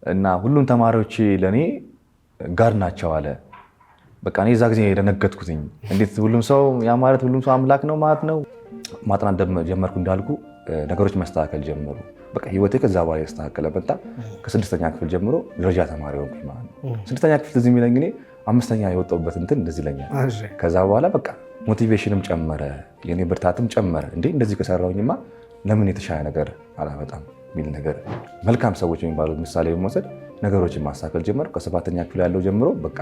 እና ሁሉም ተማሪዎች ለኔ ጋር ናቸው አለ። በቃ እኔ እዛ ጊዜ የደነገጥኩትኝ እንዴት ሁሉም ሰው ያ ማለት ሁሉም ሰው አምላክ ነው ማለት ነው። ማጥናት ጀመርኩ እንዳልኩ ነገሮች መስተካከል ጀመሩ። በቃ ህይወቴ ከዛ በኋላ የተስተካከለ መጣ። ከስድስተኛ ክፍል ጀምሮ ደረጃ ተማሪ ሆንኩኝ ማለት ነው። ስድስተኛ ክፍል እዚህ የሚለኝ እኔ አምስተኛ የወጣሁበት እንትን እንደዚህ ይለኛል። ከዛ በኋላ በቃ ሞቲቬሽንም ጨመረ፣ የኔ ብርታትም ጨመረ። እንዴ እንደዚህ ከሰራሁኝማ ለምን የተሻለ ነገር አላመጣም የሚል ነገር መልካም ሰዎች የሚባሉ ምሳሌ በመውሰድ ነገሮችን ማስተካከል ጀመርኩ። ከሰባተኛ ክፍል ያለው ጀምሮ በቃ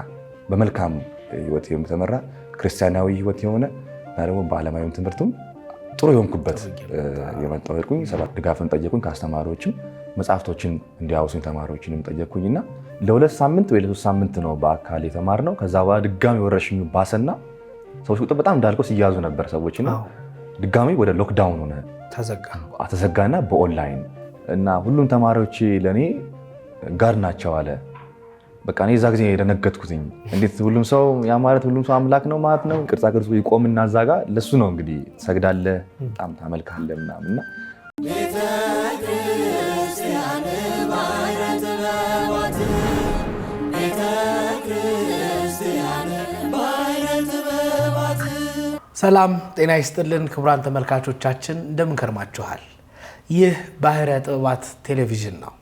በመልካም ህይወት የተመራ ክርስቲያናዊ ህይወት የሆነ እና ደግሞ በዓለማዊ ትምህርቱም ጥሩ የሆንኩበት የመጣሁ ሄድኩኝ። ሰባት ድጋፍን ጠየቁኝ። ከአስተማሪዎችም መጽሐፍቶችን እንዲያወሱኝ ተማሪዎችንም ጠየቅኩኝና ለ2 ሳምንት ወይ ለ3 ሳምንት ነው በአካል የተማርነው። ከዛ በኋላ ድጋሚ ወረርሽኙ ባሰና ሰዎች ቁጥር በጣም እንዳልከው ሲያዙ ነበር ሰዎችና ድጋሚ ወደ ሎክዳውን ሆነ፣ ተዘጋና በኦንላይን እና ሁሉም ተማሪዎች ለኔ ጋር ናቸው አለ። በቃ እኔ እዛ ጊዜ የደነገጥኩትኝ እንዴት ሁሉም ሰው ያ ማለት ሁሉም ሰው አምላክ ነው ማለት ነው። ቅርጻ ቅርጹ ይቆምና እዛ ጋር ለሱ ነው እንግዲህ ትሰግዳለህ፣ በጣም ታመልካለህ ምናምንና ሰላም ጤና ይስጥልን ክቡራን ተመልካቾቻችን እንደምን ከርማችኋል? ይህ ባህረ ጥበባት ቴሌቪዥን ነው።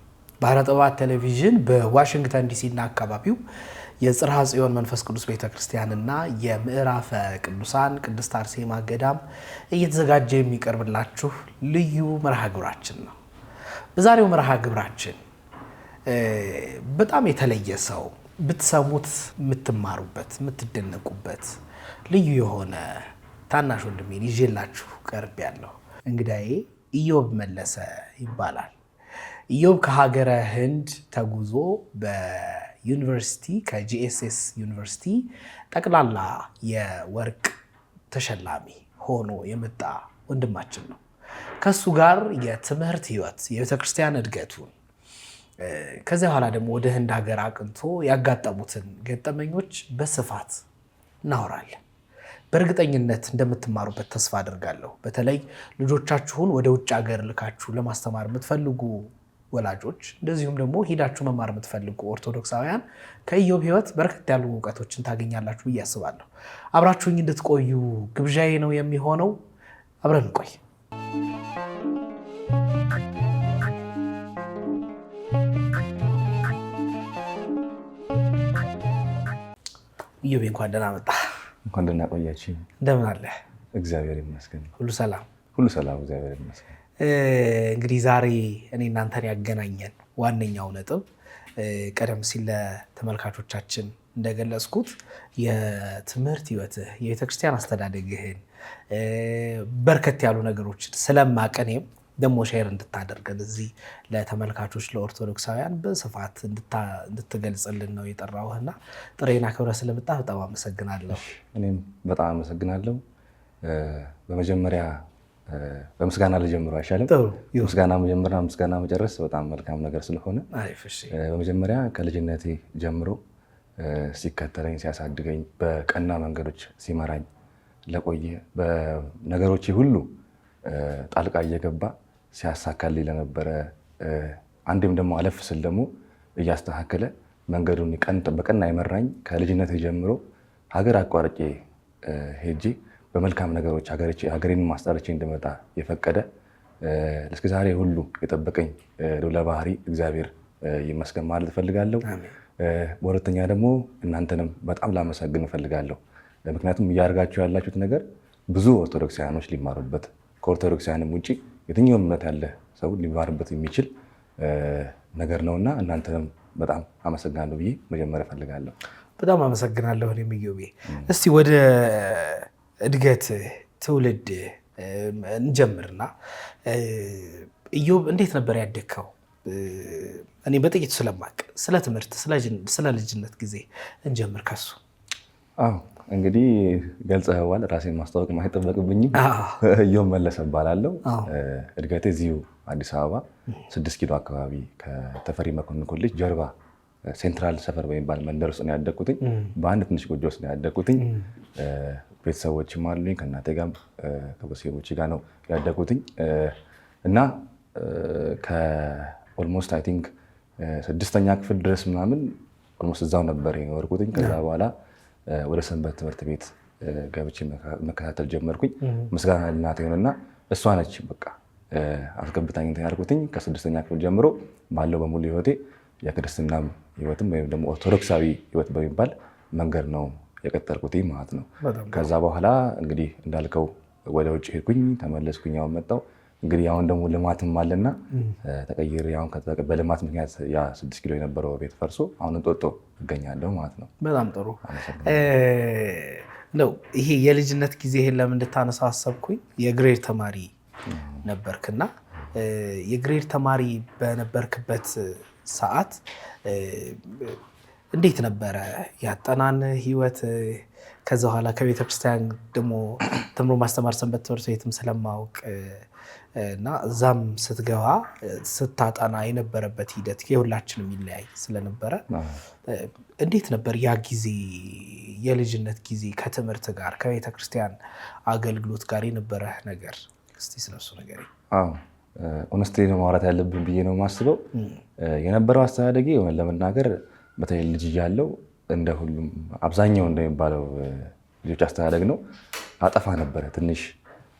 ባህረ ጥበባት ቴሌቪዥን በዋሽንግተን ዲሲ እና አካባቢው የጽርሐ ጽዮን መንፈስ ቅዱስ ቤተክርስቲያንና የምዕራፈ ቅዱሳን ቅድስት አርሴማ ገዳም እየተዘጋጀ የሚቀርብላችሁ ልዩ መርሃ ግብራችን ነው። በዛሬው መርሃ ግብራችን በጣም የተለየ ሰው ብትሰሙት የምትማሩበት የምትደነቁበት ልዩ የሆነ ታናሽ ወንድሜን ይዤላችሁ ቀርቤያለሁ። እንግዳዬ ኢዮብ መለሰ ይባላል። ኢዮብ ከሀገረ ህንድ ተጉዞ በዩኒቨርሲቲ ከጂኤስኤስ ዩኒቨርሲቲ ጠቅላላ የወርቅ ተሸላሚ ሆኖ የመጣ ወንድማችን ነው። ከሱ ጋር የትምህርት ህይወት የቤተክርስቲያን እድገቱን ከዚያ በኋላ ደግሞ ወደ ህንድ ሀገር አቅንቶ ያጋጠሙትን ገጠመኞች በስፋት እናወራለን። በእርግጠኝነት እንደምትማሩበት ተስፋ አድርጋለሁ። በተለይ ልጆቻችሁን ወደ ውጭ ሀገር ልካችሁ ለማስተማር የምትፈልጉ ወላጆች፣ እንደዚሁም ደግሞ ሂዳችሁ መማር የምትፈልጉ ኦርቶዶክሳውያን ከኢዮብ ህይወት በርከት ያሉ እውቀቶችን ታገኛላችሁ ብዬ አስባለሁ። አብራችሁኝ እንድትቆዩ ግብዣዬ ነው የሚሆነው። አብረን እንቆይ። ኢዮብ እንኳን ደህና መጣ። እንኳን ደህና ቆያችሁ። እንደምን አለ? እግዚአብሔር ይመስገን። ሁሉ ሰላም? ሁሉ ሰላም፣ እግዚአብሔር ይመስገን። እንግዲህ ዛሬ እኔ እናንተን ያገናኘን ዋነኛው ነጥብ ቀደም ሲል ለተመልካቾቻችን እንደገለጽኩት የትምህርት ህይወትህ፣ የቤተክርስቲያን አስተዳደግህን በርከት ያሉ ነገሮችን ስለማቀኔም ደግሞ ሼር እንድታደርገን እዚህ ለተመልካቾች ለኦርቶዶክሳውያን በስፋት እንድትገልጽልን ነው የጠራሁህና ጥሬና ክብረ ስለመጣ በጣም አመሰግናለሁ። እኔም በጣም አመሰግናለሁ። በመጀመሪያ በምስጋና ልጀምሩ አይሻልም? ምስጋና መጀመርና ምስጋና መጨረስ በጣም መልካም ነገር ስለሆነ በመጀመሪያ ከልጅነቴ ጀምሮ ሲከተለኝ ሲያሳድገኝ በቀና መንገዶች ሲመራኝ ለቆየ በነገሮች ሁሉ ጣልቃ እየገባ ሲያሳካልኝ ለነበረ አንድም ደግሞ አለፍ ስል ደግሞ እያስተካከለ መንገዱን በቀና የመራኝ ከልጅነቴ ጀምሮ ሀገር አቋርጬ ሄጄ በመልካም ነገሮች ሀገሬን ማስጠርቼ እንድመጣ የፈቀደ እስከ ዛሬ ሁሉ የጠበቀኝ ለባህሪ እግዚአብሔር ይመስገን ማለት እፈልጋለሁ። በሁለተኛ ደግሞ እናንተንም በጣም ላመሰግን እፈልጋለሁ። ምክንያቱም እያደረጋችሁ ያላችሁት ነገር ብዙ ኦርቶዶክሳውያኖች ሊማሩበት ከኦርቶዶክሳውያንም ውጭ የትኛውም እምነት ያለ ሰው ሊማርበት የሚችል ነገር ነውና እናንተንም በጣም አመሰግናለሁ ብዬ መጀመሪያ እፈልጋለሁ። በጣም አመሰግናለሁ። እኔም ኢዮቤ እስቲ ወደ እድገት ትውልድ እንጀምርና ኢዮብ እንዴት ነበር ያደግከው? እኔ በጥቂቱ ስለማቅ ስለ ትምህርት ስለ ልጅነት ጊዜ እንጀምር ከሱ። እንግዲህ ገልጸኸዋል። ራሴን ማስታወቅ አይጠበቅብኝም። ኢዮብ መለሰ እባላለሁ። እድገቴ እዚሁ አዲስ አበባ 6 ኪሎ አካባቢ ከተፈሪ መኮንን ኮሌጅ ጀርባ ሴንትራል ሰፈር በሚባል መንደር ውስጥ ነው ያደግኩትኝ። በአንድ ትንሽ ጎጆ ውስጥ ነው ያደግኩትኝ። ቤተሰቦችም አሉኝ። ከእናቴ ጋር ከቤተሰቦቼ ጋር ነው ያደግኩትኝ እና ከኦልሞስት አይ ቲንክ ስድስተኛ ክፍል ድረስ ምናምን ኦልሞስት እዛው ነበር የኖርኩትኝ። ከዛ በኋላ ወደ ሰንበት ትምህርት ቤት ገብቼ መከታተል ጀመርኩኝ። ምስጋና ለእናቴ ሆነና እሷ ነች በቃ አስገብታኝ ያልኩትኝ። ከስድስተኛ ክፍል ጀምሮ ባለው በሙሉ ህይወቴ የክርስትናም ህይወትም ወይም ደግሞ ኦርቶዶክሳዊ ህይወት በሚባል መንገድ ነው የቀጠልኩት ማለት ነው። ከዛ በኋላ እንግዲህ እንዳልከው ወደ ውጭ ሄድኩኝ፣ ተመለስኩኝ፣ ያው መጣሁ። እንግዲህ አሁን ደግሞ ልማትም አለና ተቀይሬ አሁን በልማት ምክንያት ያ 6 ኪሎ የነበረው ቤት ፈርሶ አሁን እንጦጦ እገኛለሁ ማለት ነው። በጣም ጥሩ ነው። ይሄ የልጅነት ጊዜህን ለምን እንድታነሳ አሰብኩኝ። የግሬድ ተማሪ ነበርክና የግሬድ ተማሪ በነበርክበት ሰዓት እንዴት ነበረ ያጠናን ህይወት? ከዛ በኋላ ከቤተክርስቲያን ደግሞ ተምሮ ማስተማር ሰንበት ትምህርት ቤትም ስለማወቅ እና እዛም ስትገባ ስታጠና የነበረበት ሂደት የሁላችንም ይለያይ ስለነበረ እንዴት ነበር ያ ጊዜ የልጅነት ጊዜ ከትምህርት ጋር ከቤተክርስቲያን አገልግሎት ጋር የነበረ ነገር? እስቲ ስለሱ ነገር። ኦነስቲ ነው ማውራት ያለብን ብዬ ነው የማስበው። የነበረው አስተዳደጌ ለመናገር በተለይ ልጅ እያለሁ እንደ ሁሉም አብዛኛው እንደሚባለው ልጆች አስተዳደግ ነው። አጠፋ ነበረ፣ ትንሽ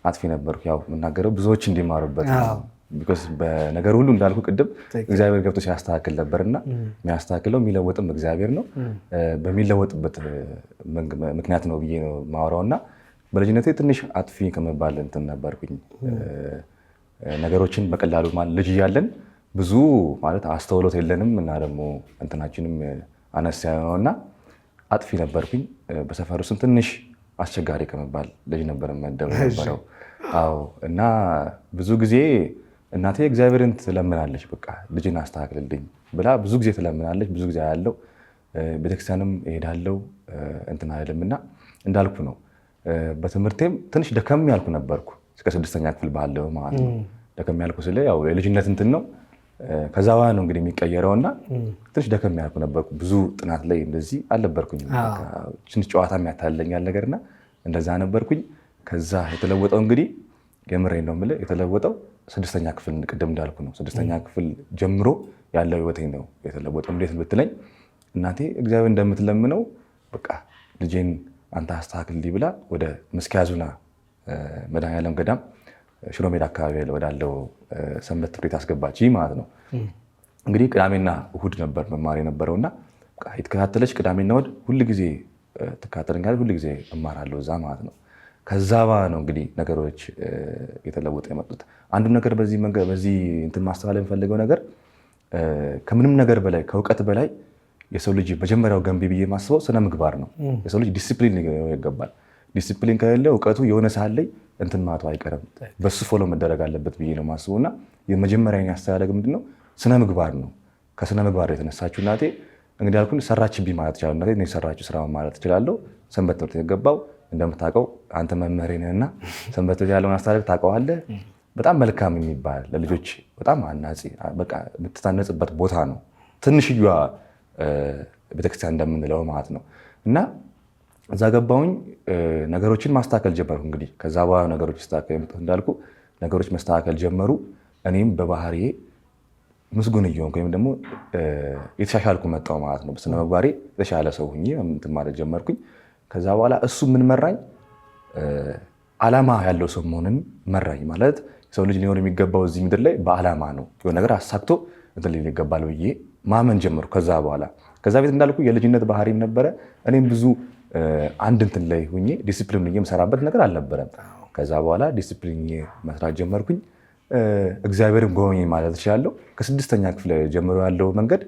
አጥፊ ነበርኩ። ያው የምናገረው ብዙዎች እንዲማሩበት ቢኮዝ በነገር ሁሉ እንዳልኩ ቅድም እግዚአብሔር ገብቶ ሲያስተካክል ነበርና የሚያስተካክለው የሚለወጥም እግዚአብሔር ነው። በሚለወጥበት ምክንያት ነው ብዬ ነው የማወራው እና በልጅነቴ ትንሽ አጥፊ ከመባል እንትን ነበርኩኝ። ነገሮችን በቀላሉ ልጅ እያለን ብዙ ማለት አስተውሎት የለንም እና ደግሞ እንትናችንም አነስ ያለ ነው እና አጥፊ ነበርኩኝ። በሰፈር ውስጥ ትንሽ አስቸጋሪ ከመባል ልጅ ነበር መደብ ነበረው። አዎ። እና ብዙ ጊዜ እናቴ እግዚአብሔርን ትለምናለች፣ በቃ ልጅን አስተካክልልኝ ብላ ብዙ ጊዜ ትለምናለች። ብዙ ጊዜ ያለው ቤተክርስቲያንም እሄዳለሁ እንትን አይደለም እና እንዳልኩ ነው። በትምህርቴም ትንሽ ደከም ያልኩ ነበርኩ እስከ 6ኛ ክፍል ባለው ማለት ነው። ደከም ያልኩ ስለ ያው የልጅነት እንትን ነው። ከዛ በኋላ ነው እንግዲህ የሚቀየረውና ትንሽ ደከም ያልኩ ነበርኩ። ብዙ ጥናት ላይ እንደዚህ አልነበርኩኝ። ትንሽ ጨዋታ የሚያታለኛል ነገርና እንደዛ ነበርኩኝ። ከዛ የተለወጠው እንግዲህ የምሬን ነው የምልህ የተለወጠው 6ኛ ክፍል ቅድም እንዳልኩ ነው። 6ኛ ክፍል ጀምሮ ያለው ህይወቴ ነው የተለወጠው። እንዴት ብትለኝ እናቴ እግዚአብሔር እንደምትለምነው በቃ ልጄን አንተ አስተካክልልኝ ብላ ወደ ምስኪያዙና መድኃኔዓለም ገዳም ሽሮ ሜዳ አካባቢ ወዳለው ሰንበት ትምህርት ቤት አስገባች ማለት ነው። እንግዲህ ቅዳሜና እሁድ ነበር መማር የነበረውና የተከታተለች ቅዳሜና እሁድ ሁልጊዜ ትከታተለኛለች፣ ሁልጊዜ እማራለሁ እዛ ማለት ነው። ከዛ በኋላ ነው እንግዲህ ነገሮች የተለወጡ የመጡት። አንዱ ነገር በዚህ እንትን ማስተዋል የሚፈልገው ነገር ከምንም ነገር በላይ ከእውቀት በላይ የሰው ልጅ መጀመሪያው ገንቢ ብዬ የማስበው ስነ ምግባር ነው። የሰው ልጅ ዲሲፕሊን ይገባል። ዲሲፕሊን ከሌለ እውቀቱ የሆነ ሰዓት ላይ እንትን ማቱ አይቀርም። በሱ ፎሎ መደረግ አለበት ብዬ ነው የማስበው እና የመጀመሪያ ያስተዳደግ ምንድነው ስነ ምግባር ነው። ከስነ ምግባር የተነሳችው እናቴ እንግዲህ አልኩኝ ሰራችብኝ ማለት ይችላል። እናቴ የሰራችው ስራ ማለት እችላለሁ። ሰንበት ትምህርት የገባው እንደምታውቀው አንተ መምህሬ ነህና ሰንበት ትምህርት ያለውን አስተዳደግ ታውቀዋለህ። በጣም መልካም የሚባል ለልጆች በጣም አናጺ በቃ የምትታነጽበት ቦታ ነው። ትንሽዬዋ ቤተክርስቲያን እንደምንለው ማለት ነው እና እዛ ገባሁኝ። ነገሮችን ማስተካከል ጀመርኩ። እንግዲህ ከዛ በኋላ ነገሮች እንዳልኩ ነገሮች መስተካከል ጀመሩ። እኔም በባህሪዬ ምስጉን እየሆንኩ ወይም ደግሞ የተሻሻልኩ መጣሁ ማለት ነው። በስነ ምግባሬ የተሻለ ሰው ሁኜ እንትን ማለት ጀመርኩኝ። ከዛ በኋላ እሱ ምን መራኝ? ዓላማ ያለው ሰው መሆንን መራኝ። ማለት ሰው ልጅ ሊኖር የሚገባው እዚህ ምድር ላይ በዓላማ ነው። የሆነ ነገር አሳክቶ እንትን ሊል ይገባል ብዬ ማመን ጀመርኩ። ከዛ ቤት እንዳልኩ የልጅነት ባህሪም ነበረ። እኔም ብዙ አንድ እንትን ላይ ሁኜ ዲሲፕሊን የምሰራበት ነገር አልነበረም። ከዛ በኋላ ዲሲፕሊን መስራት ጀመርኩኝ። እግዚአብሔርም ጎበኘኝ ማለት እችላለሁ። ከ6ኛ ክፍል ጀምሮ ያለው መንገድ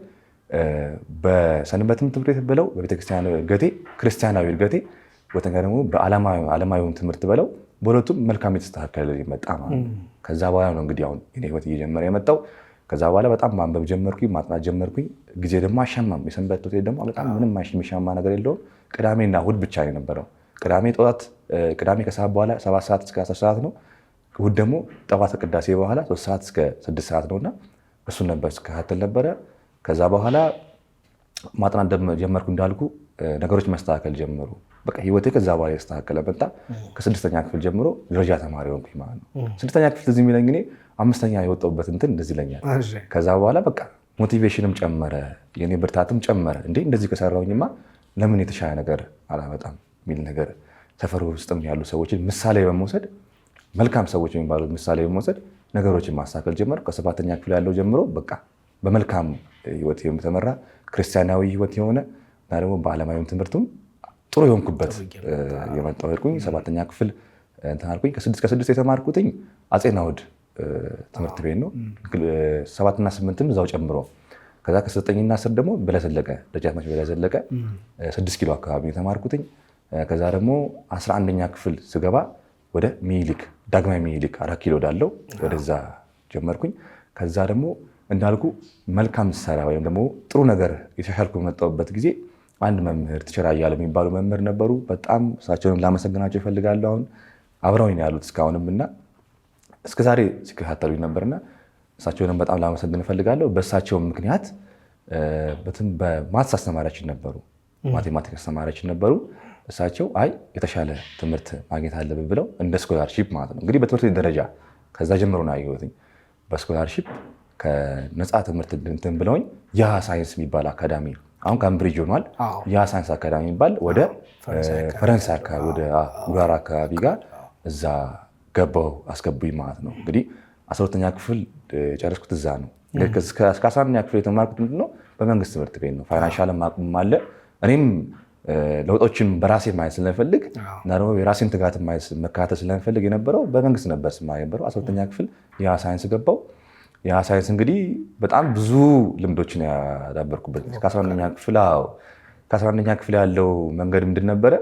በሰንበትም ትምህርት ቤት ብለው በቤተክርስቲያን እድገቴ ክርስቲያናዊ እድገቴ ወተኛ ደግሞ በዓለማዊ ትምህርት ብለው በሁለቱም መልካም የተስተካከለ መጣ ማለት ነው። ከዛ በኋላ ነው እንግዲህ አሁን የኔ ህይወት እየጀመረ የመጣው። ከዛ በኋላ በጣም ማንበብ ጀመርኩኝ፣ ማጥናት ጀመርኩኝ። ጊዜ ደግሞ አሻማም የሰንበት ትምህርት ቤት ደግሞ በጣም ምንም የሚሻማ ነገር የለውም። ቅዳሜና እሁድ ብቻ ነው የነበረው። ቅዳሜ ከሰዓት በኋላ 7 ሰዓት እስከ 10 ሰዓት ነው። እሁድ ደግሞ ጠዋት ቅዳሴ በኋላ 3 ሰዓት እስከ 6 ሰዓት ነውና እሱን ነበር ስከታተል ነበረ። ከዛ በኋላ ማጥናት ጀመርኩ። እንዳልኩ ነገሮች መስተካከል ጀመሩ። በቃ ህይወቴ ከዛ በኋላ የተስተካከለ መጣ። ከ6ኛ ክፍል ጀምሮ ደረጃ ተማሪ ሆንኩኝ ማለት ነው። 6ኛ ክፍል እዚህ የሚለኝ እኔ 5ኛ የወጣሁበት እንትን እንደዚህ ይለኛል። ከዛ በኋላ በቃ ሞቲቬሽንም ጨመረ፣ የኔ ብርታትም ጨመረ። እንዴ እንደዚህ ከሰራሁኝማ ለምን የተሻለ ነገር አላመጣም የሚል ነገር ሰፈር ውስጥም ያሉ ሰዎችን ምሳሌ በመውሰድ መልካም ሰዎች የሚባሉት ምሳሌ በመውሰድ ነገሮችን ማስተካከል ጀመር። ከ7ኛ ክፍል ያለው ጀምሮ በቃ በመልካም ህይወት የተመራ ክርስቲያናዊ ህይወት የሆነ እና ደግሞ በዓለማዊ ትምህርቱም ጥሩ የሆንኩበት የመጣው ሄድኩኝ። 7ኛ ክፍል እንትን አልኩኝ። ከ6 የተማርኩትኝ አፄ ናውድ ትምህርት ቤት ነው። 7ና 8ም እዛው ጨምሮ ከዛ ከ9ና 10 ደግሞ በለዘለቀ ደጃዝማች በለዘለቀ 6 ኪሎ አካባቢ የተማርኩትኝ። ከዛ ደግሞ 11ኛ ክፍል ስገባ ወደ ሚኒሊክ ዳግማዊ ሚኒሊክ 4 ኪሎ ወዳለው ወደዛ ጀመርኩኝ። ከዛ ደግሞ እንዳልኩ መልካም ሰራ ወይም ደግሞ ጥሩ ነገር የተሻሻልኩ በመጣሁበት ጊዜ አንድ መምህር ቲቸር አያሌው የሚባሉ መምህር ነበሩ። በጣም እሳቸውንም ላመሰግናቸው ይፈልጋለሁ። አሁን አብረውኝ ያሉት እስካሁንም እና እስከዛሬ ሲከታተሉኝ ነበርና እሳቸውንም በጣም ላመሰግን እፈልጋለሁ። በእሳቸው ምክንያት በማትስ አስተማሪያችን ነበሩ፣ ማቴማቲክስ አስተማሪያችን ነበሩ። እሳቸው አይ የተሻለ ትምህርት ማግኘት አለብን ብለው እንደ ስኮላርሺፕ ማለት ነው እንግዲህ በትምህርት ቤት ደረጃ ከዛ ጀምሮ ነው ያየሁትኝ። በስኮላርሺፕ ከነፃ ትምህርት እንትን ብለውኝ የሃ ሳይንስ የሚባል አካዳሚ አሁን ካምብሪጅ ሆኗል። የሃ ሳይንስ አካዳሚ የሚባል ወደ ፈረንሳይ አካባቢ ወደ ጉራራ አካባቢ ጋር እዛ ገባው አስገቡኝ ማለት ነው። እንግዲህ 12ኛ ክፍል የጨረስኩት እዛ ነው። እስከ 11ኛ ክፍል የተማርኩት ምንድነው በመንግስት ትምህርት ቤት ነው። ፋይናንሻል አቅም አለ። እኔም ለውጦችን በራሴ ማየት ስለምፈልግ እና ደግሞ የራሴን ትጋት መከታተል ስለምፈልግ የነበረው በመንግስት ነበር ስማር የነበረው። 12ኛ ክፍል የሃ ሳይንስ ገባው። የሃ ሳይንስ እንግዲህ በጣም ብዙ ልምዶችን ያዳበርኩበት ከ11ኛ ክፍል ያለው መንገድ ምንድን ነበረ?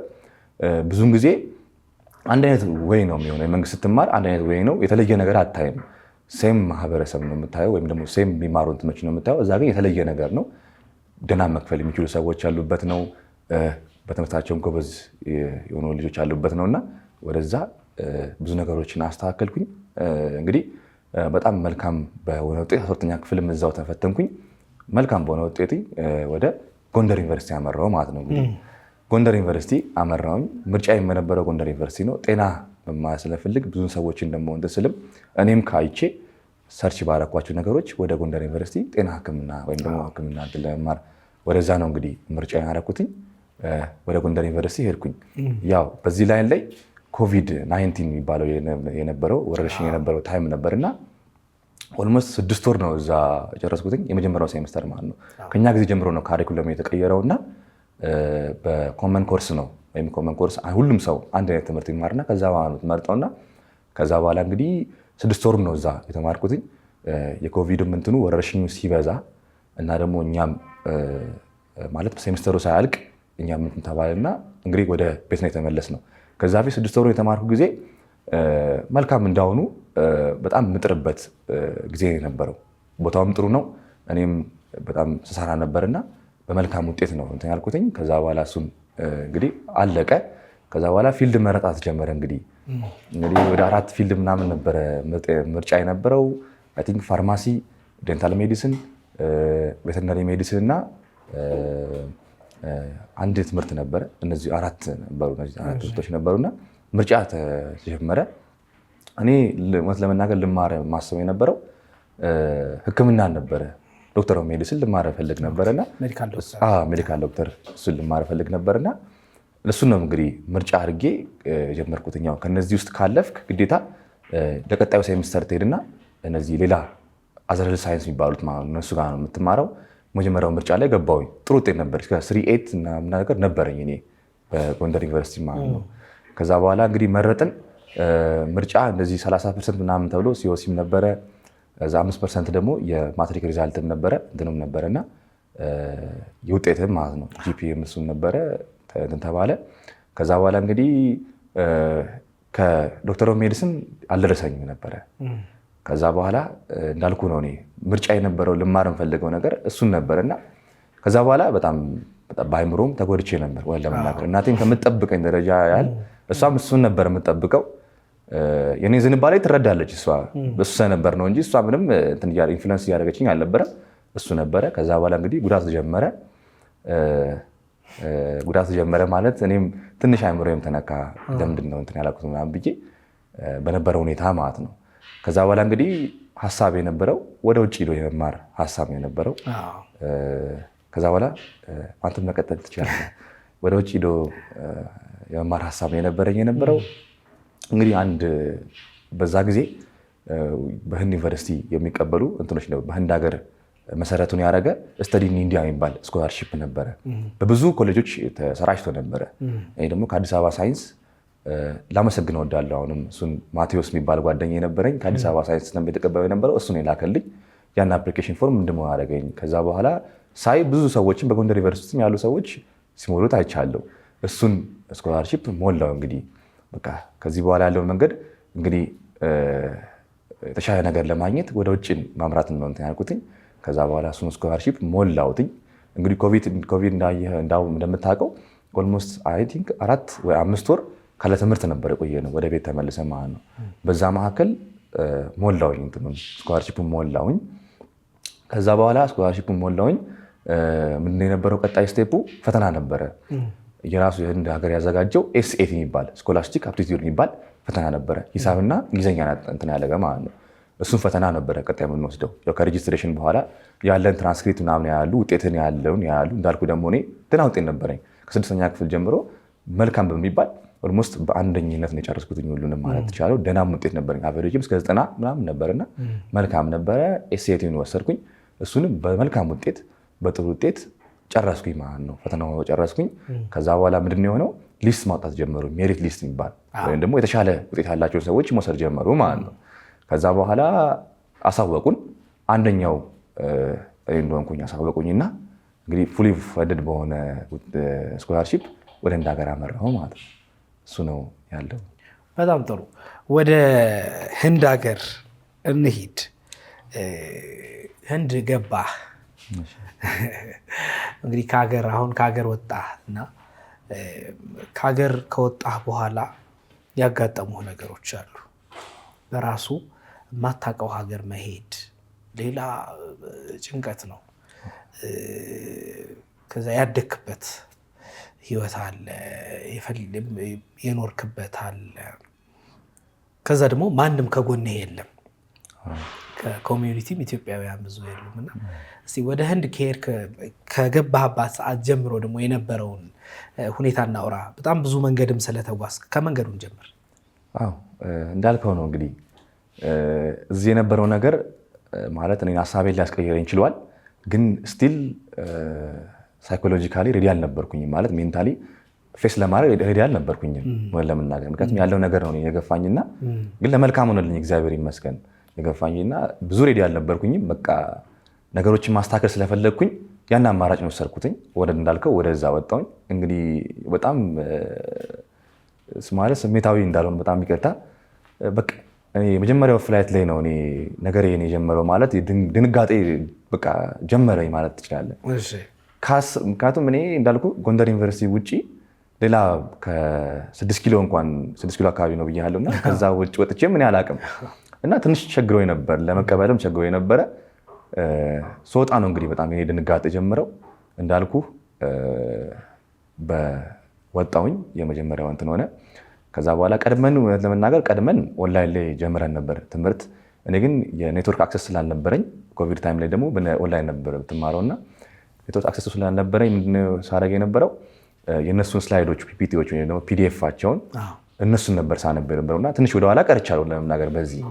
ብዙውን ጊዜ አንድ አይነት ወይ ነው የሚሆነው። የመንግስት ስትማር አንድ አይነት ወይ ነው፣ የተለየ ነገር አታይም። ሴም ማህበረሰብ ነው የምታየው፣ ወይም ደግሞ ሴም የሚማሩ እንትኖች ነው የምታየው። እዛ ግን የተለየ ነገር ነው። ደህና መክፈል የሚችሉ ሰዎች ያሉበት ነው። በትምህርታቸውም ጎበዝ የሆኑ ልጆች ያሉበት ነው እና ወደዛ ብዙ ነገሮችን አስተካከልኩኝ። እንግዲህ በጣም መልካም በሆነ ውጤት 12ኛ ክፍልም እዛው ተፈተንኩኝ። መልካም በሆነ ውጤት ወደ ጎንደር ዩኒቨርሲቲ አመራው ማለት ነው። እንግዲህ ጎንደር ዩኒቨርሲቲ አመራውኝ። ምርጫ የነበረው ጎንደር ዩኒቨርሲቲ ነው። ጤና መማር ስለፈልግ ብዙ ሰዎችን ደግሞ እንትን ስልም እኔም ካይቼ ሰርች ባረኳቸው ነገሮች ወደ ጎንደር ዩኒቨርሲቲ ጤና ሕክምና ወይም ደግሞ ሕክምና ለመማር ወደዛ ነው እንግዲህ ምርጫ ያደረኩትኝ። ወደ ጎንደር ዩኒቨርሲቲ ሄድኩኝ። ያው በዚህ ላይን ላይ ኮቪድ-19 የሚባለው የነበረው ወረርሽኝ የነበረው ታይም ነበርና ኦልሞስት 6 ወር ነው እዛ የጨረስኩትኝ። የመጀመሪያው ሴሚስተር ማለት ነው። ከኛ ጊዜ ጀምሮ ነው ካሪኩለም የተቀየረውና በኮመን ኮርስ ነው ወይም ኮመን ኮርስ ሁሉም ሰው አንድ አይነት ትምህርት ይማርና ከዛ በኋላ ነው ትመርጠውና ከዛ በኋላ እንግዲህ 6 ወር ነው እዛ የተማርኩትኝ። የኮቪድም እንትኑ ወረርሽኙ ሲበዛ እና ደግሞ እኛም ማለት ሴሚስተሩ ሳያልቅ እኛም እንትን ተባለና እንግዲህ ወደ ቤት ነው የተመለስ ነው። ከዛ ፊት 6 ወር የተማርኩ ጊዜ መልካም እንዳሁኑ በጣም የምጥርበት ጊዜ የነበረው። ቦታውም ጥሩ ነው። እኔም በጣም ስሰራ ነበርና በመልካም ውጤት ነው እንትን ያልኩትኝ። ከዛ በኋላ እሱም እንግዲህ አለቀ። ከዛ በኋላ ፊልድ መረጣት ጀመረ። እንግዲህ ወደ 4 ፊልድ ምናምን ነበረ ምርጫ የነበረው። አይ ቲንክ ፋርማሲ፣ ዴንታል ሜዲሲን፣ ቬተርነሪ ሜዲሲን እና አንድ ትምህርት ነበረ። እነዚህ 4 ነበሩ። እነዚህ 4 ትምህርቶች ነበሩና ምርጫ ተጀመረ። እኔ እውነት ለመናገር ልማር ማሰብ የነበረው ሕክምና ነበረ። ዶክተር ሜዲሲን ልማር ፈልግ ነበርና ሜዲካል ዶክተር እሱን ልማር ፈልግ ነበርና እሱን ነው እንግዲህ ምርጫ አድርጌ ጀመርኩት። ከነዚህ ውስጥ ካለፍክ ግዴታ ለቀጣዩ ሴሚስተር ትሄድና እነዚህ ሌላ አዘረል ሳይንስ የሚባሉት እነሱ ጋር ነው የምትማረው። መጀመሪያው ምርጫ ላይ ገባሁኝ። ጥሩ ውጤት ነበር። 3.8 እና ነገር ነበረኝ እኔ በጎንደር ዩኒቨርሲቲ ማለት ነው። ከዛ በኋላ እንግዲህ መረጥን። ምርጫ እንደዚህ 30% ምናምን ተብሎ ሲኦሲም ነበረ። እዛ 5% ደግሞ የማትሪክ ሪዛልትም ነበረ እንትንም ነበረና የውጤትም ማለት ነው ጂፒኤም እሱም ነበረ እንትን ተባለ። ከዛ በኋላ እንግዲህ ከዶክተር ሜዲሲን አልደረሰኝም ነበረ። ከዛ በኋላ እንዳልኩ ነው እኔ ምርጫ የነበረው ልማር የምፈልገው ነገር እሱን ነበርና ከዛ በኋላ በጣም በአይምሮም ተጎድቼ ነበር ወይ ለመናገር። እናቴም ከምትጠብቀኝ ደረጃ ያህል እሷም እሱን ነበር የምትጠብቀው። የኔ ዝንባሌ ትረዳለች እሷ በሱ ነበር ነው እንጂ እሷ ምንም ኢንፍሉዌንስ እያደረገችኝ አልነበረም። እሱ ነበረ። ከዛ በኋላ እንግዲህ ጉዳት ጀመረ ማለት እኔም ትንሽ አይምሮዬም ተነካ። ለምንድን ነው እንትን ያላልኩት ምናምን ብዬ በነበረ ሁኔታ ማለት ነው። ከዛ በኋላ እንግዲህ ሀሳብ የነበረው ወደ ውጭ ሄዶ የመማር ሀሳብ ነው የነበረው። ከዛ በኋላ አንተም መቀጠል ትችላለህ። ወደ ውጭ ሄዶ የመማር ሀሳብ ነው የነበረው። እንግዲህ አንድ በዛ ጊዜ በህንድ ዩኒቨርሲቲ የሚቀበሉ እንትኖች ነው። በህንድ ሀገር መሰረቱን ያደረገ ስተዲ ኢን ኢንዲያ የሚባል ስኮላርሺፕ ነበረ። በብዙ ኮሌጆች ተሰራጭቶ ነበረ። እኔ ደግሞ ከአዲስ አበባ ሳይንስ ላመሰግን እወዳለሁ። አሁንም እሱን ማቴዎስ የሚባል ጓደኛ የነበረኝ ከአዲስ አበባ ሳይንስ ነበር የተቀበለው የነበረው። እሱን የላከልኝ ያን አፕሊኬሽን ፎርም እንድሞላ አደረገኝ። ከዛ በኋላ ሳይ ብዙ ሰዎችን በጎንደር ዩኒቨርሲቲ ያሉ ሰዎች ሲሞሉት አይቻለሁ። እሱን ስኮላርሺፕ ሞላው። እንግዲህ በቃ ከዚህ በኋላ ያለውን መንገድ እንግዲህ የተሻለ ነገር ለማግኘት ወደ ውጭ ማምራት ነው እንትን ያልኩትኝ። ከዛ በኋላ እሱን ስኮላርሺፕ ሞላውትኝ። እንግዲህ ኮቪድ እንደምታውቀው ኦልሞስት አይ ቲንክ 4 ወይ 5 ወር ካለ ትምህርት ነበር የቆየ ነው ወደ ቤት ተመልሰ ማለት ነው። በዛ መካከል ሞላውኝ እንትኑን ስኮላርሺፑን ሞላውኝ። ከዛ በኋላ ስኮላርሺፑን ሞላውኝ። ምንድን ነው የነበረው ቀጣይ ስቴፑ? ፈተና ነበረ። የራሱ የህንድ ሀገር ያዘጋጀው ኤስኤቲ የሚባል ስኮላስቲክ አፕቲቲዩድ የሚባል ፈተና ነበረ። ሂሳብና እንግሊዝኛ እንትን ያለገ ማለት ነው። እሱን ፈተና ነበረ ቀጣይ የምንወስደው። ከሬጅስትሬሽን በኋላ ያለን ትራንስክሪፕት ምናምን ያሉ ውጤትን ያሉ እንዳልኩ ደግሞ እኔ ደህና ውጤት ነበረኝ። ከ6ኛ ክፍል ጀምሮ መልካም በሚባል ኦልሞስት በአንደኝነት ነው የጨረስኩትኝ ሁሉንም ማለት ትቻለው። ደህናም ውጤት ነበረኝ። አቨሬጅም እስከ 90 ምናምን ነበርና መልካም ነበረ። ኤስኤቲን ወሰድኩኝ። እሱንም በመልካም ውጤት በጥሩ ውጤት ጨረስኩኝ ማለት ነው። ፈተናው ጨረስኩኝ። ከዛ በኋላ ምንድን ነው የሆነው? ሊስት ማውጣት ጀመሩ። ሜሪት ሊስት የሚባል ወይም ደግሞ የተሻለ ውጤት ያላቸው ሰዎች መውሰድ ጀመሩ ማለት ነው። ከዛ በኋላ አሳወቁን። አንደኛው እኔ እንደሆንኩኝ አሳወቁኝና እንግዲህ ፉሊ ፈንድድ በሆነ ስኮላርሺፕ ወደ ህንድ ሀገር አመራሁ ማለት ነው። እሱ ነው ያለው። በጣም ጥሩ። ወደ ህንድ ሀገር እንሂድ። ህንድ ገባህ እንግዲህ ከሀገር ወጣህ እና ከሀገር ከወጣህ በኋላ ያጋጠሙ ነገሮች አሉ። በራሱ የማታውቀው ሀገር መሄድ ሌላ ጭንቀት ነው። ከዛ ያደግክበት ህይወት አለ፣ የኖርክበት አለ። ከዛ ደግሞ ማንም ከጎንህ የለም። ከኮሚዩኒቲም ኢትዮጵያውያን ብዙ የሉም እና እስኪ ወደ ህንድ ከገባህባት ሰዓት ጀምሮ ደግሞ የነበረውን ሁኔታ እናውራ። በጣም ብዙ መንገድም ስለተጓዝክ ከመንገዱን ጀምር። እንዳልከው ነው እንግዲህ እዚህ የነበረው ነገር ማለት እኔ ሀሳቤን ሊያስቀይረኝ ችሏል። ግን ስቲል ሳይኮሎጂካሊ ሬዲ አልነበርኩኝም። ማለት ሜንታሊ ፌስ ለማድረግ ሬዲ አልነበርኩኝም ለመናገር። ምክንያቱም ያለው ነገር ነው የገፋኝና ግን ለመልካም ሆነልኝ እግዚአብሔር ይመስገን የገፋኝና ብዙ ሬዲ አልነበርኩኝም። በቃ ነገሮችን ማስተካከል ስለፈለግኩኝ ያን አማራጭ ነው ወሰድኩትኝ። እንዳልከው ወደዛ ወጣሁኝ። እንግዲህ በጣም ማለት ስሜታዊ እንዳልሆን በጣም ይቅርታ። በቃ እኔ የመጀመሪያው ፍላይት ላይ ነው እኔ ነገሬ የጀመረው ማለት ድንጋጤ በቃ ጀመረኝ ማለት ትችላለህ። ምክንያቱም እኔ እንዳልኩ ጎንደር ዩኒቨርሲቲ ውጭ ሌላ ከ6 ኪሎ እንኳን 6 ኪሎ አካባቢ ነው ብያለሁ እና ከዛ ውጭ ወጥቼ ምን አላውቅም እና ትንሽ ቸግሮኝ ነበር፣ ለመቀበልም ቸግሮኝ ነበረ። ስወጣ ነው እንግዲህ በጣም ይሄ ድንጋጤ ጀምረው እንዳልኩ በወጣውኝ የመጀመሪያው እንትን ሆነ። ከዛ በኋላ ቀድመን ለመናገር ኦንላይን ላይ ጀምረን ነበር ትምህርት። እኔ ግን የኔትወርክ አክሰስ ስላልነበረኝ ኮቪድ ታይም ላይ ደግሞ ኦንላይን ነበር የምትማረው እና ኔትወርክ አክሰስ ስላልነበረኝ ምንድነው ሳደርግ የነበረው የእነሱን ስላይዶች ፒፒቲዎች ወይ ደግሞ ፒዲኤፋቸውን እነሱን ነበር ሳነብ የነበረው እና ትንሽ ወደኋላ ቀርቻለሁ ለመናገር። በዚህ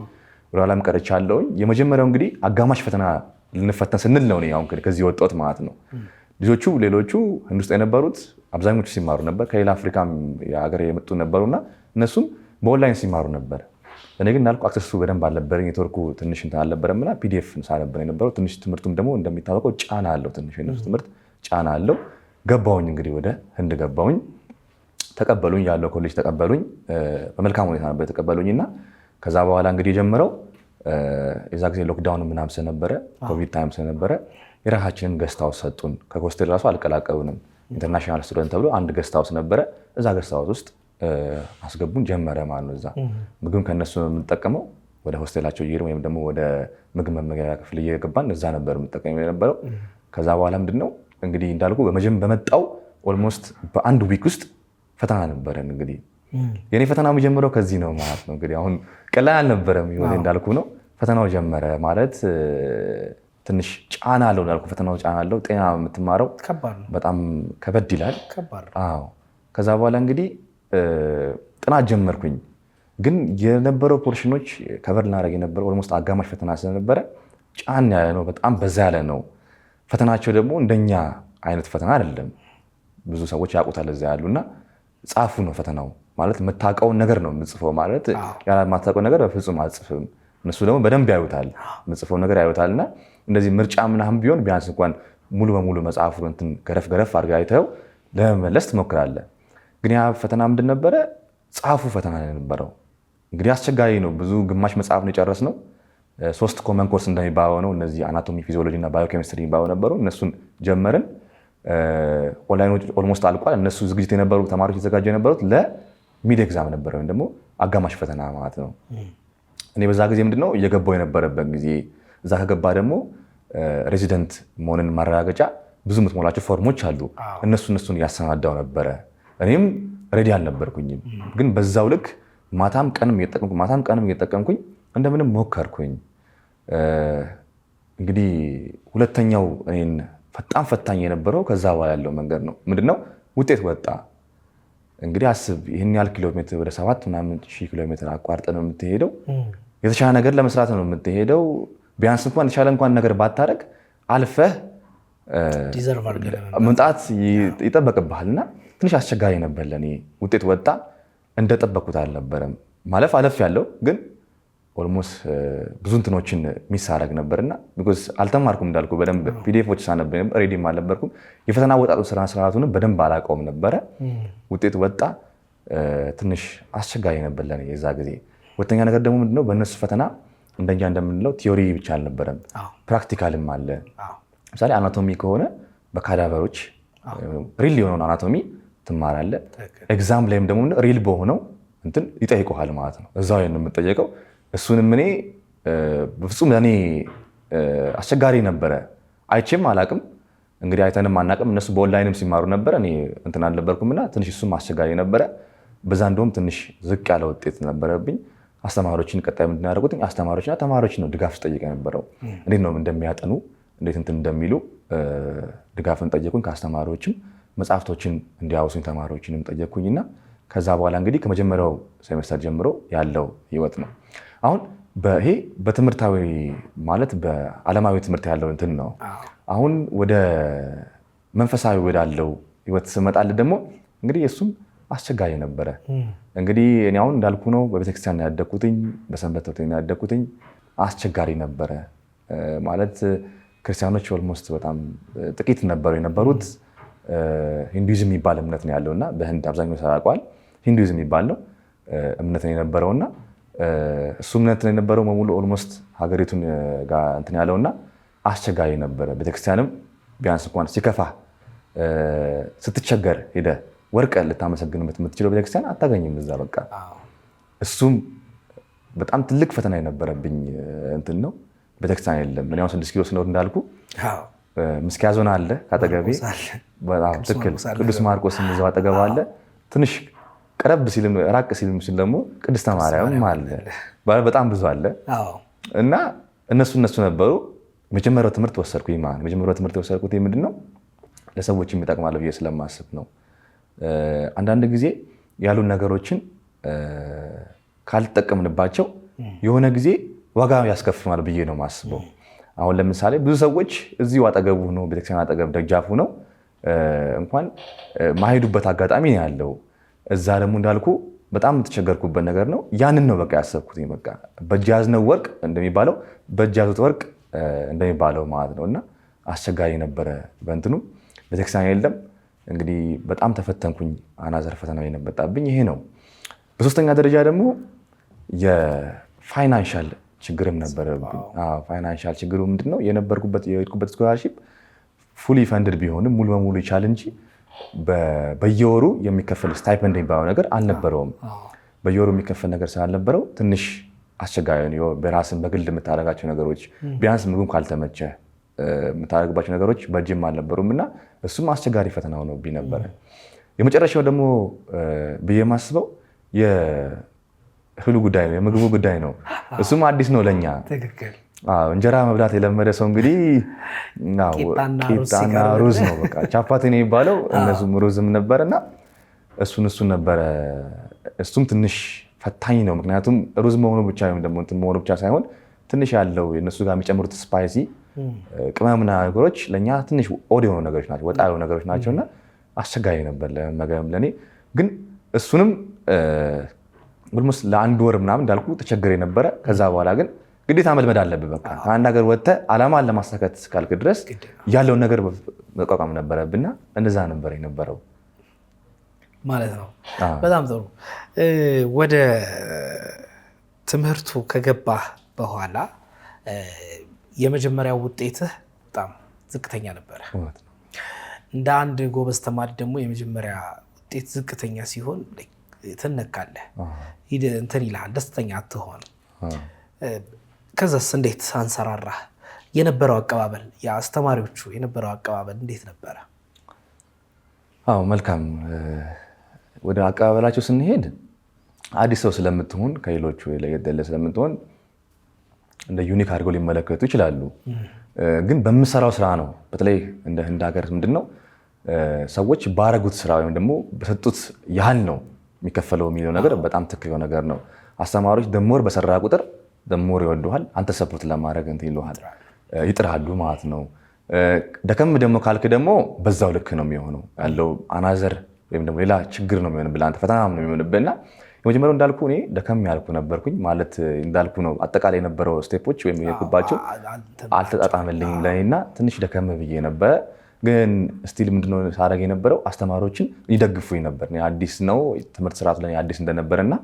ወደኋላም ቀርቻለሁኝ። የመጀመሪያው እንግዲህ አጋማሽ ፈተና ልንፈተን ስንል ነው አሁን ከዚህ ወጣሁት ማለት ነው። ሌሎቹ ህንድ ውስጥ የነበሩት አብዛኞቹ ሲማሩ ነበር። ከሌላ አፍሪካም የሀገር የመጡ ነበሩና እነሱም በኦንላይን ሲማሩ ነበር። እኔ ግን እንዳልኩ አክሰሱ በደንብ አልነበረኝ፣ ኔትወርኩ ትንሽ እንትን አልነበረም እና ፒዲኤፍ ሳነበር የነበረው ትንሽ ትምህርቱም ደግሞ እንደሚታወቀው ጫና አለው፣ ትንሽ የነሱ ትምህርት ጫና አለው። ገባሁኝ እንግዲህ ወደ ህንድ ገባሁኝ። ተቀበሉኝ፣ ያለው ኮሌጅ ተቀበሉኝ። በመልካም ሁኔታ ነበር የተቀበሉኝ እና ከዛ በኋላ እንግዲህ የጀመረው የዛ ጊዜ ሎክዳውን ምናምን ስለነበረ ኮቪድ ታይም ስለነበረ የራሳችንን ገስት ሃውስ ሰጡን። ከሆስቴል ራሱ አልቀላቀሉንም። ኢንተርናሽናል ስቱደንት ተብሎ አንድ ገስት ሃውስ ነበረ። እዛ ገስት ሃውስ ውስጥ አስገቡን ጀመረ ማለት ነው። እዛ ምግብ ከነሱ የምንጠቀመው ወደ ሆስቴላቸው እየሄድን ወይም ደግሞ ወደ ምግብ መመገቢያ ክፍል እየገባን እዛ ነበር የምንጠቀመው የነበረው። ከዛ በኋላ ምንድነው እንግዲህ እንዳልኩ በመጣው ኦልሞስት በአንድ ዊክ ውስጥ ፈተና ነበረን። እንግዲህ የኔ ፈተና የሚጀምረው ከዚህ ነው ማለት ነው። እንግዲህ አሁን ቀላል አልነበረም። ይሁን እንዳልኩ ነው ፈተናው ጀመረ ማለት ትንሽ ጫና አለው እንዳልኩ ፈተናው ጫና አለው። ጤና የምትማረው በጣም ከበድ ይላል። አዎ። ከዛ በኋላ እንግዲህ ጥናት ጀመርኩኝ። ግን የነበረው ፖርሽኖች ከበር ልናደርግ የነበረው ኦልሞስት አጋማሽ ፈተና ስለነበረ ጫን ያለ ነው፣ በጣም በዛ ያለ ነው። ፈተናቸው ደግሞ እንደኛ አይነት ፈተና አይደለም። ብዙ ሰዎች ያውቁታል እዛ ያሉና ጻፉ ነው ፈተናው ማለት የምታውቀውን ነገር ነው የምጽፈው ማለት የማታውቀውን ነገር በፍጹም አልጽፍም። እነሱ ደግሞ በደንብ ያዩታል፣ የምጽፈው ነገር ያዩታልና እንደዚህ ምርጫ ምናምን ቢሆን ቢያንስ እንኳን ሙሉ በሙሉ መጽሐፉ እንትን ገረፍ ገረፍ አድርገህ አይተኸው ለመመለስ ትሞክራለህ። ግን ያ ፈተና ምንድን ነበረ? ጻፉ ፈተና የነበረው እንግዲህ አስቸጋሪ ነው። ብዙ ግማሽ መጽሐፍ ነው የጨረስነው። 3 ኮመን ኮርስ እንደሚባለው ነው። እነዚህ አናቶሚ፣ ፊዚዮሎጂ እና ባዮኬሚስትሪ የሚባለው ነበሩ። እነሱን ጀመርን። ኦንላይን ኦልሞስት አልቋል። እነሱ ዝግጅት የነበሩ ተማሪዎች የተዘጋጁ የነበሩት ለሚድ ኤግዛም ነበረ ወይም ደግሞ አጋማሽ ፈተና ማለት ነው። እኔ በዛ ጊዜ ምንድነው እየገባው የነበረበት ጊዜ እዛ ከገባ ደግሞ ሬዚደንት መሆንን ማረጋገጫ ብዙ የምትሞላቸው ፎርሞች አሉ። እነሱን እያሰናዳው ነበረ። እኔም ሬዲ አልነበርኩኝም። ግን በዛው ልክ ማታም ቀንም እየጠቀምኩኝ እንደምንም ሞከርኩኝ። እንግዲህ ሁለተኛው እኔን በጣም ፈታኝ የነበረው ከዛ በኋላ ያለው መንገድ ነው። ምንድነው ውጤት ወጣ። እንግዲህ አስብ፣ ይህን ያህል ኪሎ ሜትር ወደ 7 ምናምን ሺህ ኪሎ ሜትር አቋርጠ ነው የምትሄደው። የተሻለ ነገር ለመስራት ነው የምትሄደው። ቢያንስ እንኳን የተሻለ እንኳን ነገር ባታረግ አልፈህ መምጣት ይጠበቅብሃልና ትንሽ አስቸጋሪ ነበር ለእኔ። ውጤት ወጣ፣ እንደጠበኩት አልነበረም። ማለፍ አለፍ ያለው ግን ኦልሞስት ብዙ እንትኖችን ሚስ አደረግ ነበርና ቢኮዝ አልተማርኩም እንዳልኩ በደንብ ፒዲኤፎች ሳነብ ነበር፣ ሬዲም አልነበርኩም። የፈተና ወጣቱ ስርዓቱንም በደንብ አላውቀውም ነበረ። ውጤት ወጣ፣ ትንሽ አስቸጋሪ ነበር ለእኔ የዛ ጊዜ። ሁለተኛ ነገር ደግሞ ምንድነው በእነሱ ፈተና እንደኛ እንደምንለው ቲዮሪ ብቻ አልነበረም፣ ፕራክቲካልም አለ። ለምሳሌ አናቶሚ ከሆነ በካዳቨሮች ሪል የሆነውን አናቶሚ ትማራለህ። ኤግዛም ላይም ደግሞ ሪል በሆነው እንትን ይጠይቁሃል ማለት ነው። እዛው ነው የምጠየቀው። እሱንም እኔ በፍጹም ለእኔ አስቸጋሪ ነበረ። አይቼም አላቅም፣ እንግዲህ አይተንም አናቅም። እነሱ በኦንላይንም ሲማሩ ነበረ፣ እኔ እንትን አልነበርኩምና ትንሽ እሱም አስቸጋሪ ነበረ። በዛ እንደውም ትንሽ ዝቅ ያለ ውጤት ነበረብኝ። አስተማሪዎችን ቀጣይ ምንድን ያደረጉት አስተማሪዎችና ተማሪዎች ነው ድጋፍ ስጠይቅ የነበረው። እንዴት ነው እንደሚያጠኑ እንዴት እንትን እንደሚሉ ድጋፍን ጠየቁኝ። ከአስተማሪዎችም መጽሐፍቶችን እንዲያወሱኝ ተማሪዎችንም ጠየቅኩኝና ከዛ በኋላ እንግዲህ ከመጀመሪያው ሴሜስተር ጀምሮ ያለው ህይወት ነው። አሁን ይሄ በትምህርታዊ ማለት በዓለማዊ ትምህርት ያለው እንትን ነው። አሁን ወደ መንፈሳዊ ወዳለው ህይወት ስመጣልህ ደግሞ እንግዲህ እሱም አስቸጋሪ ነበረ። እንግዲህ እኔ አሁን እንዳልኩ ነው በቤተክርስቲያን ያደግኩትኝ፣ በሰንበት ትምህርት ቤት ያደግኩትኝ። አስቸጋሪ ነበረ ማለት ክርስቲያኖች ኦልሞስት በጣም ጥቂት ነበሩ የነበሩት። ሂንዱይዝም የሚባል እምነት ነው ያለውና በህንድ አብዛኛው ያውቀዋል። ሂንዱይዝም የሚባል ነው እምነት ነው የነበረውና እሱ እምነት ነው የነበረው በሙሉ ኦልሞስት ሀገሪቱን ጋር እንትን ያለውና አስቸጋሪ ነበረ። ቤተክርስቲያንም ቢያንስ እንኳን ሲከፋ ስትቸገር ሄደህ ወርቀ ልታመሰግንበት የምትችለው ቤተክርስቲያን አታገኝም እዛ። በቃ እሱም በጣም ትልቅ ፈተና የነበረብኝ እንትን ነው። ቤተክርስቲያን የለም። እኔ አሁን 6 ኪሎ ስኖር እንዳልኩ ምስኪያ ዞን አለ ካጠገቤ። በጣም ትክክል። ቅዱስ ማርቆስ እዛው አጠገብ አለ። ትንሽ ቀረብ ሲልም ራቅ ሲልም ሲል ደግሞ ቅድስተ ማርያም አለ። በጣም ብዙ አለ እና እነሱ ነበሩ። መጀመሪያው ትምህርት ወሰድኩኝ ማለት ነው። መጀመሪያው ትምህርት የወሰድኩት ምንድን ነው ለሰዎች የሚጠቅማል ብዬ ስለማስብ ነው። አንዳንድ ጊዜ ያሉን ነገሮችን ካልተጠቀምንባቸው የሆነ ጊዜ ዋጋ ያስከፍሉናል ብዬ ነው የማስበው። አሁን ለምሳሌ ብዙ ሰዎች እዚሁ አጠገቡ ነው ቤተክርስቲያን አጠገብ ደጃፉ ነው እንኳን ማሄዱበት አጋጣሚ ነው ያለው። እዛ ደግሞ እንዳልኩ በጣም የምትቸገርኩበት ነገር ነው። ያንን ነው በቃ ያሰብኩት። በቃ በእጅ ያዝነው ወርቅ እንደሚባለው በእጅ ያዙት ወርቅ እንደሚባለው ማለት ነው። እና አስቸጋሪ ነበረ። በእንትኑ ቤተክርስቲያን የለም። እንግዲህ በጣም ተፈተንኩኝ። አናዘር ፈተና የነበጣብኝ ይሄ ነው። በሶስተኛ ደረጃ ደግሞ የፋይናንሻል ችግርም ነበረብኝ። ፋይናንሻል ችግሩ ምንድነው? የሄድኩበት ስኮላርሺፕ ፉሊ ፈንድድ ቢሆንም ሙሉ በሙሉ ይቻል እንጂ በየወሩ የሚከፈል ስታይፐንድ የሚባለው ነገር አልነበረውም። በየወሩ የሚከፈል ነገር ስላልነበረው ትንሽ አስቸጋሪ ነው። በራስን በግል የምታደርጋቸው ነገሮች ቢያንስ ምግብ ካልተመቸ የምታደርግባቸው ነገሮች በእጅም አልነበሩም እና እሱም አስቸጋሪ ፈተና ሆኖብኝ ነበረ። የመጨረሻው ደግሞ ብዬ የማስበው እህሉ ጉዳይ ነው፣ የምግቡ ጉዳይ ነው። እሱም አዲስ ነው ለኛ። እንጀራ መብላት የለመደ ሰው እንግዲህ ቂጣና ሩዝ ነው በቃ ቻፓቲ ነው የሚባለው። እነሱም ሩዝም ነበርና እሱን ነበረ። እሱም ትንሽ ፈታኝ ነው፣ ምክንያቱም ሩዝ መሆኑ ብቻ ወይም ደግሞ እንትን መሆኑ ብቻ ሳይሆን ትንሽ ያለው የእነሱ ጋር የሚጨምሩት ስፓይሲ ቅመምና ነገሮች ለእኛ ትንሽ ኦድ የሆኑ ነገሮች ናቸው፣ ወጣ የሆኑ ነገሮች ናቸው እና አስቸጋሪ ነበር ለመመገብም ለእኔ። ግን እሱንም ኦልሞስት ለአንድ ወር ምናምን እንዳልኩ ተቸግሬ ነበረ። ከዛ በኋላ ግን ግዴታ መልመድ አለብህ። በቃ ከአንድ ሀገር ወጥተህ ዓላማን ለማሳካት እስካልክ ድረስ ያለውን ነገር መቋቋም ነበረብና እንደዛ ነበር የነበረው ማለት ነው። በጣም ጥሩ። ወደ ትምህርቱ ከገባህ በኋላ የመጀመሪያው ውጤትህ በጣም ዝቅተኛ ነበረ። እንደ አንድ ጎበዝ ተማሪ ደግሞ የመጀመሪያ ውጤት ዝቅተኛ ሲሆን ትነካለህ፣ እንትን ይልሃል፣ ደስተኛ አትሆንም። ከዛስ እንዴት አንሰራራህ? የነበረው አቀባበል፣ የአስተማሪዎቹ የነበረው አቀባበል እንዴት ነበረ? አዎ መልካም። ወደ አቀባበላቸው ስንሄድ አዲስ ሰው ስለምትሆን ከሌሎቹ ለየት ያለ ስለምትሆን እንደ ዩኒክ አድርገው ሊመለከቱ ይችላሉ። ግን በምሰራው ስራ ነው። በተለይ እንደ ህንድ ሀገር ምንድነው ሰዎች ባረጉት ስራ ወይም ደግሞ በሰጡት ያህል ነው የሚከፈለው የሚለው ነገር በጣም ትክክል ነገር ነው። አስተማሪዎች ደሞር በሰራ ቁጥር ደሞር ይወዱሃል፣ አንተ ሰፖርት ለማድረግ እንትን ይሉሃል፣ ይጥራሉ ማለት ነው። ደከም ደግሞ ካልክ ደግሞ በዛው ልክ ነው የሚሆነው ያለው አናዘር ወይም ደግሞ ሌላ ችግር ነው የሚሆንብህ፣ አንተ ፈተና ነው የሚሆንብህና የመጀመሪያው እንዳልኩ እኔ ደከም ያልኩ ነበርኩኝ ማለት እንዳልኩ ነው። አጠቃላይ የነበረው ስቴፖች ወይም የሄድኩባቸው አልተጣጣመልኝም ለእኔና ትንሽ ደከም ብዬ ነበረ። ግን ስቲል ምንድነው ሳደርግ የነበረው አስተማሪዎችን ይደግፉኝ ነበር። አዲስ ነው ትምህርት ስርዓቱ ላይ አዲስ እንደነበረና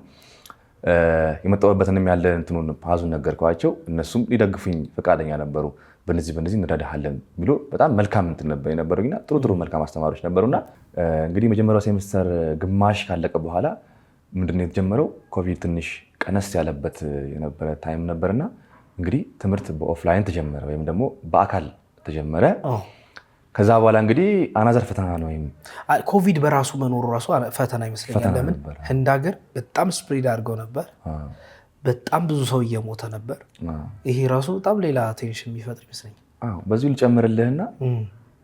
የመጣሁበትንም ያለ እንትኑን ፓዙን ነገርኳቸው። እነሱም ሊደግፉኝ ፈቃደኛ ነበሩ። በነዚህ እንረዳሃለን የሚሉ በጣም መልካም እንትን ነበር የነበሩኝና ጥሩ መልካም አስተማሪዎች ነበሩና እንግዲህ መጀመሪያው ሴሚስተር ግማሽ ካለቀ በኋላ ምንድነው የተጀመረው? ኮቪድ ትንሽ ቀነስ ያለበት የነበረ ታይም ነበርና እንግዲህ ትምህርት በኦፍላይን ተጀመረ ወይም ደግሞ በአካል ተጀመረ። ከዛ በኋላ እንግዲህ አናዘር ፈተና ነው። ኮቪድ በራሱ መኖሩ ራሱ ፈተና ይመስለኛል። ለምን ህንድ ሀገር በጣም ስፕሪድ አድርገው ነበር፣ በጣም ብዙ ሰው እየሞተ ነበር። ይሄ ራሱ በጣም ሌላ ቴንሽን የሚፈጥር ይመስለኛል። በዚሁ ልጨምርልህና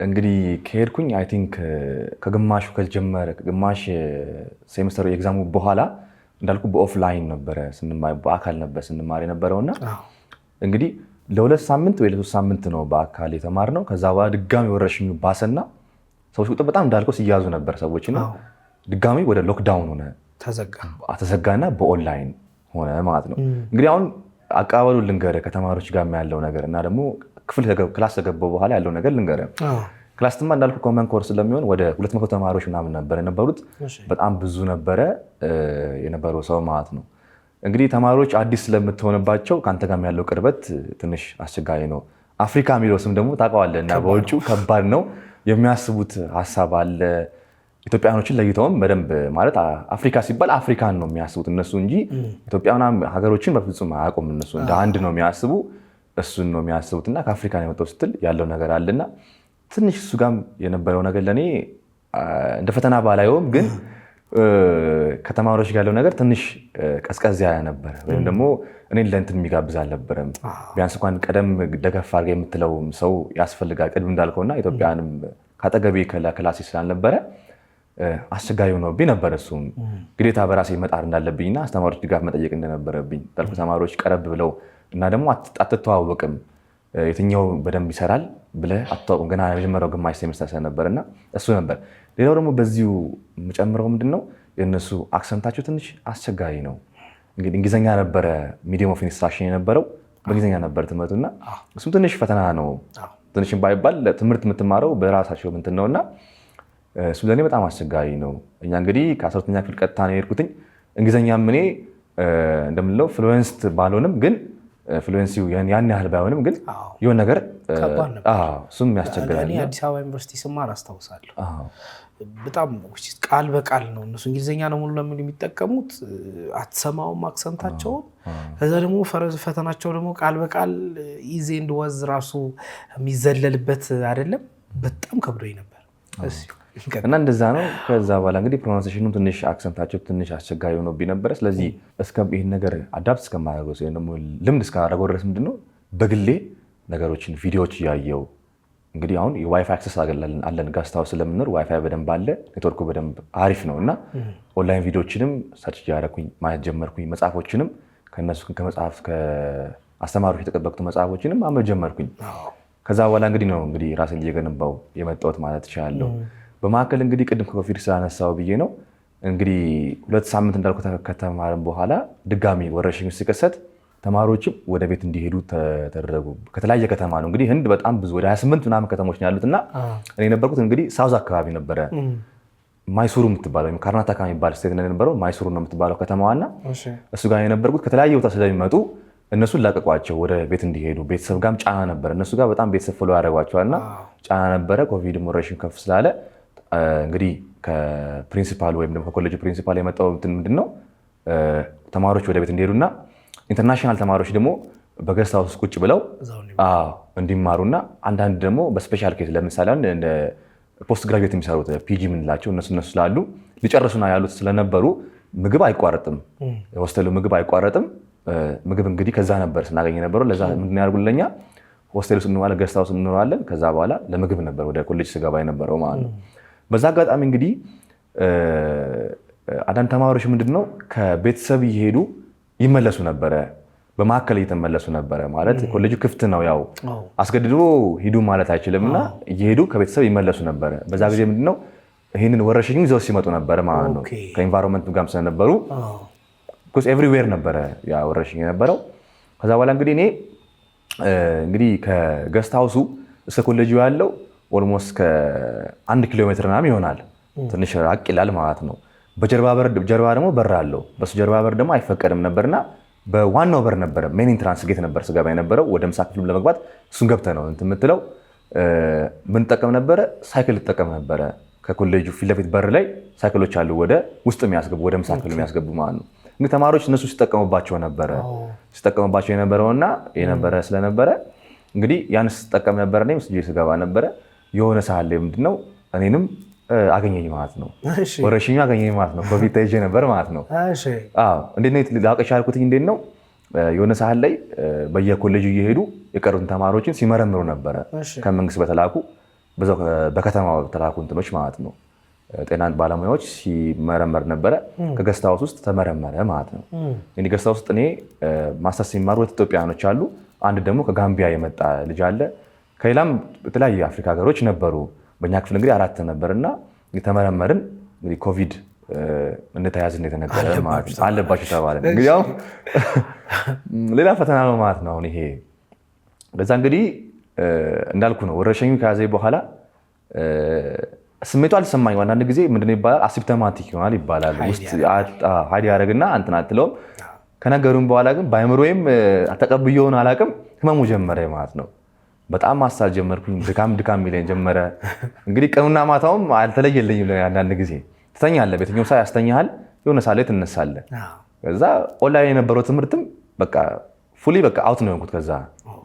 እንግዲህ ከሄድኩኝ አይ ቲንክ ከግማሹ ከጀመረ ግማሽ ሴሚስተር ኤግዛሙ በኋላ እንዳልኩ በኦፍላይን ነበረ በአካል ነበር ስንማር የነበረውና እንግዲህ ለ2 ሳምንት ወይ ለ3 ሳምንት ነው በአካል የተማርነው። ከዛ በኋላ ድጋሚ ወረርሽኙ ባሰና ሰዎች ቁጥር በጣም እንዳልከው ሲያዙ ነበር ሰዎችና ድጋሚ ወደ ሎክዳውን ሆነ፣ ተዘጋና በኦንላይን ሆነ ማለት ነው። እንግዲህ አሁን አቀባበሉ ልንገርህ ከተማሪዎች ጋር ያለው ነገር እና ደግሞ ክላስ ተገባው በኋላ ያለው ነገር ልንገርህ። ክላስ ትማ እንዳልኩ ኮመን ኮርስ ስለሚሆን ወደ 200 ተማሪዎች ምናምን ነበር የነበሩት። በጣም ብዙ ነበረ የነበረው ሰው ማለት ነው። እንግዲህ ተማሪዎች አዲስ ስለምትሆንባቸው ከአንተ ጋር ያለው ቅርበት ትንሽ አስቸጋሪ ነው። አፍሪካ የሚለው ስም ደግሞ ታውቀዋለህ እና በውጭው ከባድ ነው። የሚያስቡት ሀሳብ አለ። ኢትዮጵያኖችን ለይተውም በደንብ ማለት አፍሪካ ሲባል አፍሪካን ነው የሚያስቡት እነሱ እንጂ ኢትዮጵያና ሀገሮችን በፍጹም አያውቁም። እነሱ እንደ አንድ ነው የሚያስቡ፣ እሱን ነው የሚያስቡትና ከአፍሪካ ነው የመጣው ስትል ያለው ነገር አለና ትንሽ እሱ ጋር የነበረው ነገር ለእኔ እንደ ፈተና ባላየውም ግን ከተማሪዎች ጋር ያለው ነገር ትንሽ ቀዝቀዝ ያለ ነበር። ወይም ደግሞ እኔን ለእንትን የሚጋብዝ አልነበረም። ቢያንስ እንኳን ቀደም ደገፍ አድርገህ የምትለው ሰው ያስፈልጋል ቅድም እንዳልከውና ኢትዮጵያንም ካጠገቤ ክላሴ ስላልነበረ አስቸጋሪ ሆኖብኝ ነበር። እሱም ግዴታ በራሴ መጣር እንዳለብኝና አስተማሪዎች ድጋፍ መጠየቅ እንደነበረብኝ እንዳልኩ ተማሪዎች ቀረብ ብለው እና ደግሞ አትተዋወቅም የትኛው በደንብ ይሰራል ብለህ አትተዋወቅም። ገና የመጀመሪያው ግማሽ ሴሚስተር ስለነበርና እሱ ነበር። ሌላው ደግሞ በዚሁ የምጨምረው ምንድነው የእነሱ አክሰንታቸው ትንሽ አስቸጋሪ ነው። እንግዲህ እንግሊዝኛ ነበረ ሚዲየም ኦፍ ኢንስትራክሽን የነበረው በእንግሊዝኛ ነበር ትምህርቱና እሱም ትንሽ ፈተና ነው። ትንሽም ባይባል ትምህርት የምትማረው በራሳቸው እንትን ነውና እሱ ለእኔ በጣም አስቸጋሪ ነው። እኛ እንግዲህ ከ12ኛ ክፍል ቀጥታ ነው የሄድኩትኝ። እንግሊዝኛም እኔ እንደምንለው ፍሉዌንስድ ባልሆንም ግን ፍሉዌንሲው ያን ያህል ባይሆንም ግን የሆነ ነገር እሱም ያስቸግራል። አዲስ አበባ ዩኒቨርሲቲ ስማር አስታውሳለሁ በጣም ቃል በቃል ነው እነሱ እንግሊዝኛ ነው ሙሉ ለሙሉ የሚጠቀሙት። አትሰማውም አክሰንታቸውን። ከዛ ደግሞ ፈተናቸው ደግሞ ቃል በቃል ኢዝ ኤንድ ዋዝ ራሱ የሚዘለልበት አይደለም። በጣም ከብዶኝ ነበር። እና እንደዛ ነው። ከዛ በኋላ እንግዲህ ፕሮናንሴሽኑ ትንሽ አክሰንታቸው ትንሽ አስቸጋሪ ሆኖብኝ ነበረ። ስለዚህ ይህን ነገር አዳፕት እስከማደርገው ወይም ደግሞ ልምድ እስካደረገው ድረስ ምንድነው በግሌ ነገሮችን ቪዲዮዎች እያየው እንግዲህ አሁን የዋይፋይ አክሰስ አለን ጋስታው ስለምንኖር ዋይፋይ በደንብ አለ፣ ኔትወርኩ በደንብ አሪፍ ነው እና ኦንላይን ቪዲዮዎችንም ሰርች እያደረኩኝ ማየት ጀመርኩኝ። መጽሐፎችንም ከነሱ ከመጽሐፍ ከአስተማሪዎች የተጠበቁት መጽሐፎችንም ማንበብ ጀመርኩኝ። ከዛ በኋላ እንግዲህ ራሴን እየገነባው የመጣሁት ማለት እችላለሁ። በመካከል እንግዲህ ቅድም ከኮቪድ ስላነሳው ብዬ ነው እንግዲህ 2 ሳምንት እንዳልኩ ከተማርን በኋላ ድጋሚ ወረርሽኝ ሲከሰት ተማሪዎችም ወደ ቤት እንዲሄዱ ተደረጉ። ከተለያየ ከተማ ነው እንግዲህ ህንድ በጣም ብዙ ወደ 28 ምናምን ከተሞች ነው ያሉት እና እኔ የነበርኩት እንግዲህ ሳውዝ አካባቢ ነበረ። ማይሱሩ የምትባለው ወይም ካርናታካ የሚባል ስቴት ነው የነበረው። ማይሱሩ ነው የምትባለው ከተማዋና እሱ ጋር የነበርኩት ከተለያየ ቦታ ስለሚመጡ እነሱን ላቀቋቸው ወደ ቤት እንዲሄዱ። ቤተሰብ ጋርም ጫና ነበረ። እነሱ ጋር በጣም ቤተሰብ ፎሎ ያደርጓቸዋልና ጫና ነበረ። ኮቪድ ወረርሽኝ ከፍ ስላለ እንግዲህ ከፕሪንሲፓሉ ወይም ደግሞ ከኮሌጁ ፕሪንሲፓል የመጣው ምንድነው ተማሪዎች ወደ ቤት እንዲሄዱና ኢንተርናሽናል ተማሪዎች ደግሞ በገስት ሃውስ ቁጭ ብለው እንዲማሩና አንዳንድ ደግሞ በስፔሻል ኬስ ለምሳሌ እንደ ፖስት ግራጁዌት የሚሰሩት ፒጂ የምንላቸው እነሱ ስላሉ ሊጨርሱና ያሉት ስለነበሩ ምግብ አይቋረጥም፣ የሆስቴሉ ምግብ አይቋረጥም። ምግብ እንግዲህ ከዛ ነበር ስናገኝ የነበረው። ለዛ ምንድን ያደርጉልኛ ሆስቴሉ ስንዋለ ገስት ሃውስ እንኖራለን። ከዛ በኋላ ለምግብ ነበር ወደ ኮሌጅ ስገባ የነበረው ማለት ነው። በዛ አጋጣሚ እንግዲህ አንዳንድ ተማሪዎች ምንድነው ከቤተሰብ እየሄዱ ይመለሱ ነበረ። በማዕከል እየተመለሱ ነበረ ማለት ኮሌጁ ክፍት ነው፣ ያው አስገድዶ ሂዱ ማለት አይችልምና እየሄዱ ከቤተሰብ ይመለሱ ነበረ። በዛ ጊዜ ምንድነው ይህንን ወረርሽኙ ይዘው ሲመጡ ነበረ ማለት ነው። ከኢንቫይሮንመንቱ ጋርም ስለነበሩ ኤቭሪዌር ነበረ ያ ወረርሽኝ የነበረው። ከዛ በኋላ እንግዲህ እኔ እንግዲህ ከገስት ሃውሱ እስከ ኮሌጁ ያለው ኦልሞስት ከ1 ኪሎ ሜትር ምናምን ይሆናል። ትንሽ ራቅ ይላል ማለት ነው። በጀርባ ደግሞ በር አለው። በሱ ጀርባ በር ደግሞ አይፈቀድም ነበርና በዋናው በር ነበረ ሜን ኢንትራንስ ጌት ነበር ስገባ የነበረው። ወደ ምሳ ክፍሉም ለመግባት እሱን ገብተህ ነው እንትን የምትለው። ምን ጠቀም ነበረ? ሳይክል ጠቀም ነበረ። ከኮሌጁ ፊት ለፊት በር ላይ ሳይክሎች አሉ ወደ ውስጥ የሚያስገቡ ወደ ምሳ ክፍሉ የሚያስገቡ ማለት ነው። እንግዲህ ተማሪዎች እነሱ ሲጠቀሙባቸው የነበረውና የነበረ ስለነበረ እንግዲህ ያን ስጠቀም ነበረ። እኔም ስገባ ነበረ የሆነ ሰዓት ላይ ምንድነው እኔንም አገኘኝ ማለት ነው። ወረርሽኙ አገኘኝ ማለት ነው። ኮቪድ ተይዤ ነበር ማለት ነው። እንዴት ነው ላውቅ የቻልኩት? እንዴት ነው የሆነ ሰዓት ላይ በየኮሌጁ እየሄዱ የቀሩትን ተማሪዎችን ሲመረምሩ ነበረ። ከመንግስት በተላኩ በዛው በከተማ በተላኩ እንትኖች ማለት ነው። ጤና ባለሙያዎች ሲመረመር ነበረ። ከገስት ሃውስ ውስጥ ተመረመረ ማለት ነው። እንግዲህ ገስት ሃውስ ውስጥ እኔ ማስተርስ ሲማሩ 2 ኢትዮጵያውያኖች አሉ። አንድ ደግሞ ከጋምቢያ የመጣ ልጅ አለ። ከሌላም የተለያዩ የአፍሪካ ሀገሮች ነበሩ። በእኛ ክፍል እንግዲህ 4 ነበርና የተመረመርን እንግዲህ ኮቪድ እንደተያዝን የተነገረ ማለት ነው። አለባችሁ ተባለ። እንግዲህ ያው ሌላ ፈተና ነው ማለት ነው። ይሄ በዛ እንግዲህ እንዳልኩ ነው። ወረርሽኙ ከያዘኝ በኋላ ስሜቱ አልሰማኝም። አንዳንድ ጊዜ ምንድነው ይባላል አሲምፕቶማቲክ ይሆናል ይባላል። ውስጥ ሀይድ ያደርግና እንትን አትለውም። ከነገሩም በኋላ ግን በአይምሮዬም ተቀብዬውን አላውቅም ህመሙ ጀመረ ማለት ነው። በጣም ማሳል ጀመርኩኝ። ድካም ሚለኝ ጀመረ። እንግዲህ ቀኑና ማታውም አልተለየልኝም። አንዳንድ ጊዜ ትተኛለህ፣ በየትኛው ሰዓት ያስተኛሃል፣ የሆነ ሰዓት ላይ ትነሳለህ። ከዛ ኦንላይን የነበረው ትምህርትም በቃ ፉሊ በቃ አውት ነው የሆንኩት። ከዛ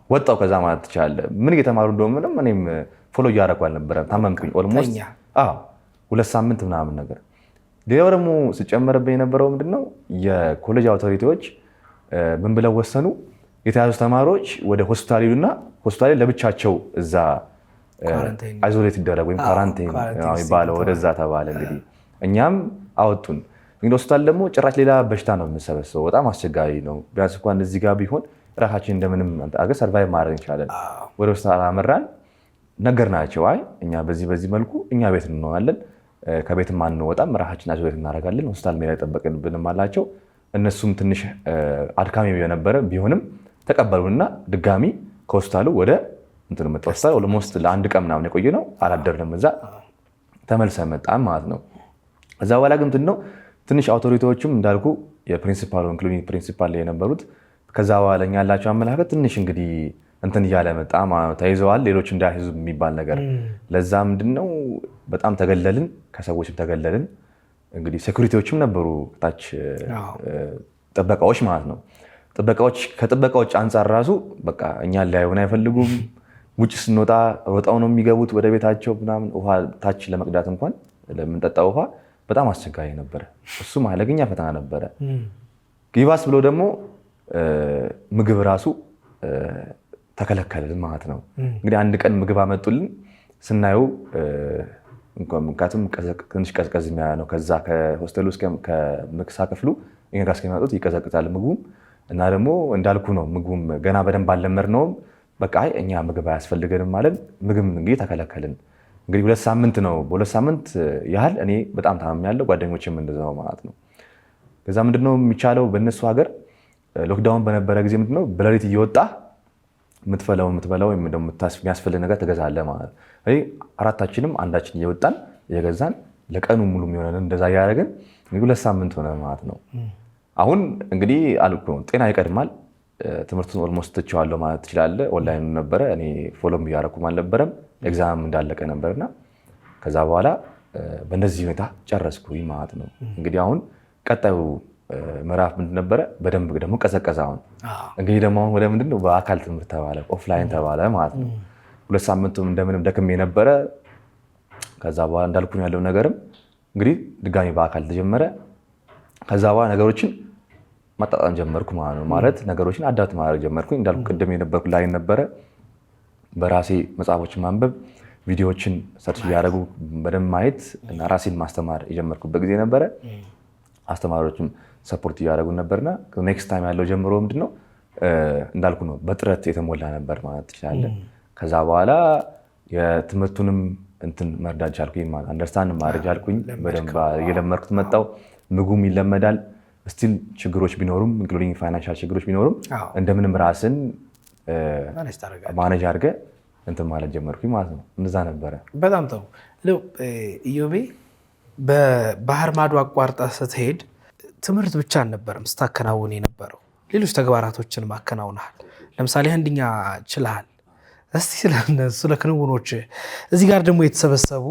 ወጣው ከዛ ማለት ትችላለህ። ምን እየተማሩ እንደሆነ ምንም እኔም ፎሎ እያደረኩ አልነበረም። ታመምኩኝ ኦልሞስት 2 ሳምንት ምናምን ነገር። ሌላው ደግሞ ሲጨመርብኝ የነበረው ምንድነው የኮሌጅ አውቶሪቲዎች ምን ብለው ወሰኑ? የተያዙ ተማሪዎች ወደ ሆስፒታል ሄዱና ሆስፒታል ለብቻቸው እዛ አይዞሌት ይደረግ ወይም ካራንቲን የሚባለው ወደዛ ተባለ። እንግዲህ እኛም አወጡን። እንግዲህ ሆስፒታል ደግሞ ጭራሽ ሌላ በሽታ ነው የምንሰበሰበው። በጣም አስቸጋሪ ነው። ቢያንስ እንኳን እዚህ ጋር ቢሆን ራሳችን እንደምንም አድርገን ሰርቫይቭ ማድረግ እንችላለን። ወደ ሆስፒታል አመራን። ነገርናቸው፣ አይ እኛ በዚህ መልኩ እኛ ቤት እንሆናለን፣ ከቤትም አንወጣም፣ ራሳችን አይዞሌት እናደርጋለን፣ ሆስፒታል ሜዳ አይጠበቅብንም አላቸው። እነሱም ትንሽ አድካሚ የነበረ ቢሆንም ተቀበሉና ድጋሚ ከሆስፒታሉ ወደ እንትን መጣ። ሆስፒታል ኦልሞስት ለ1 ቀን ምናምን የቆየ ነው። አላደርንም እዛ ተመልሰን መጣን ማለት ነው። እዛ በኋላ ግን ምንድን ነው ትንሽ አውቶሪቲዎችም እንዳልኩ የፕሪንሲፓል ኢንክሉዲንግ ፕሪንሲፓል ላይ የነበሩት ከዛ በኋላ እኛ ያላቸው አመለካከት ትንሽ እንግዲህ እንትን እያለ መጣ። ተይዘዋል፣ ሌሎች እንዳይዙ የሚባል ነገር። ለዛ ምንድነው በጣም ተገለልን፣ ከሰዎችም ተገለልን። እንግዲህ ሴኩሪቲዎችም ነበሩ ታች ጥበቃዎች ማለት ነው። ከጥበቃዎች አንጻር ራሱ በቃ እኛን ሊያዩን አይፈልጉም። ውጭ ስንወጣ ሮጣው ነው የሚገቡት ወደ ቤታቸው ምናምን። ውሃ ታች ለመቅዳት እንኳን ለምንጠጣው ውሃ በጣም አስቸጋሪ ነበረ። እሱም አደገኛ ፈተና ነበረ። ይባስ ብሎ ደግሞ ምግብ ራሱ ተከለከልን ማለት ነው። እንግዲህ አንድ ቀን ምግብ አመጡልን ስናየው ምክንያቱም ትንሽ ቀዝቀዝ ነው። ከዛ ከሆስቴሉ ከምክሳ ክፍሉ እኛ ጋር እስከሚመጡት ይቀዘቅዛል ምግቡም እና ደግሞ እንዳልኩ ነው ምግቡም ገና በደንብ አልለመድነውም። በቃ እኛ ምግብ አያስፈልገንም ማለት ምግብ እንግዲህ ተከለከልን። እንግዲህ 2 ሳምንት ነው። በ2 ሳምንት ያህል እኔ በጣም ታምሜያለሁ፣ ጓደኞችም እንደዛው ማለት ነው። ከዛ ምንድነው የሚቻለው በእነሱ ሀገር ሎክዳውን በነበረ ጊዜ ምንድነው በሌሊት እየወጣ የምትበላው ወይም ደግሞ የሚያስፈልግ ነገር ትገዛለህ ማለት ነው። አራታችንም አንዳችን እየወጣን እየገዛን ለቀኑ ሙሉ የሚሆነን እንደዛ እያደረግን እንግዲህ 2 ሳምንት ሆነ ማለት ነው። አሁን እንግዲህ አልኩ ጤና ይቀድማል። ትምህርቱን ኦልሞስት ትቼዋለሁ ማለት ትችላለህ። ኦንላይን ነበረ፣ እኔ ፎሎም እያደረኩም አልነበረም። ኤግዛም እንዳለቀ ነበርና ከዛ በኋላ በእንደዚህ ሁኔታ ጨረስኩኝ ማለት ነው። እንግዲህ አሁን ቀጣዩ ምዕራፍ ምንድን ነበረ? በደንብ ደግሞ ቀዘቀዘ። አሁን እንግዲህ ደግሞ አሁን ወደ ምንድን ነው በአካል ትምህርት ተባለ፣ ኦፍላይን ተባለ ማለት ነው። 2 ሳምንቱም እንደምንም ደክሜ ነበረ። ከዛ በኋላ እንዳልኩ ያለው ነገርም እንግዲህ ድጋሚ በአካል ተጀመረ። ከዛ በኋላ ነገሮችን ማጣጣም ጀመርኩ ማለት ነው። ማለት ነገሮችን አዳፕት ማድረግ ጀመርኩኝ። እንዳልኩ ቅድም የነበርኩ ላይ ነበረ በራሴ መጽሐፎችን ማንበብ፣ ቪዲዮዎችን ሰርች እያደረጉ በደንብ ማየት እና ራሴን ማስተማር የጀመርኩበት ጊዜ ነበረ። አስተማሪዎችም ሰፖርት እያደረጉ ነበርና ኔክስት ታይም ያለው ጀምሮ ምንድነው እንዳልኩ ነው በጥረት የተሞላ ነበር ማለት ትችላለህ። ከዛ በኋላ የትምህርቱንም እንትን መርዳት ቻልኩኝ ማለት አንደርስታንድ ማድረግ ቻልኩኝ። በደንብ እየለመድኩት መጣሁ። ምግቡም ይለመዳል። ስቲል ችግሮች ቢኖሩም ኢንክሉዲንግ ፋይናንሻል ችግሮች ቢኖሩም እንደምንም ራስን ማኔጅ አድርገህ እንትን ማለት ጀመርኩኝ ማለት ነው። እንደዛ ነበረ። በጣም ጥሩ። ኢዮቤ በባህር ማዶ አቋርጣ ስትሄድ ትምህርት ብቻ አልነበረም ስታከናውን የነበረው፣ ሌሎች ተግባራቶችን ማከናውናል። ለምሳሌ ህንድኛ ችልሃል። እስቲ ስለ ክንውኖች፣ እዚህ ጋር ደግሞ የተሰበሰቡ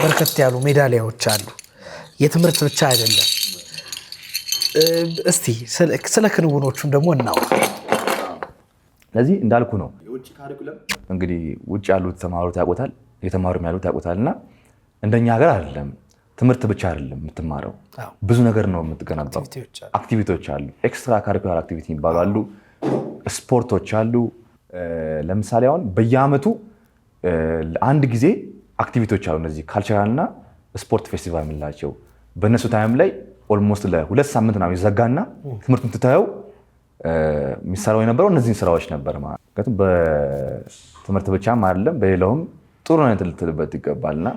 በርከት ያሉ ሜዳሊያዎች አሉ። የትምህርት ብቻ አይደለም። እስቲ ስለ ክንውኖቹም ደግሞ እናውራ። ስለዚህ እንዳልኩ ነው እንግዲህ ውጭ ያሉት ተማሩት ያውቁታል፣ የተማሩም ያሉት ያውቁታል። እና እንደኛ ሀገር አይደለም ትምህርት ብቻ አይደለም የምትማረው፣ ብዙ ነገር ነው የምትገነባው። አክቲቪቲዎች አሉ፣ ኤክስትራ ካሪኩላር አክቲቪቲ የሚባሉ አሉ፣ ስፖርቶች አሉ። ለምሳሌ አሁን በየአመቱ አንድ ጊዜ አክቲቪቲዎች አሉ፣ እነዚህ ካልቸራል እና ስፖርት ፌስቲቫል የምንላቸው። በእነሱ ታይም ላይ ኦልሞስት ለ2 ሳምንት ነው ይዘጋና ትምህርቱን ትታየው የሚሰራው የነበረው እነዚህን ስራዎች ነበር ማለት ነው። በትምህርት ብቻም አይደለም በሌላውም ጥሩ አይነት ልትልበት ይገባልና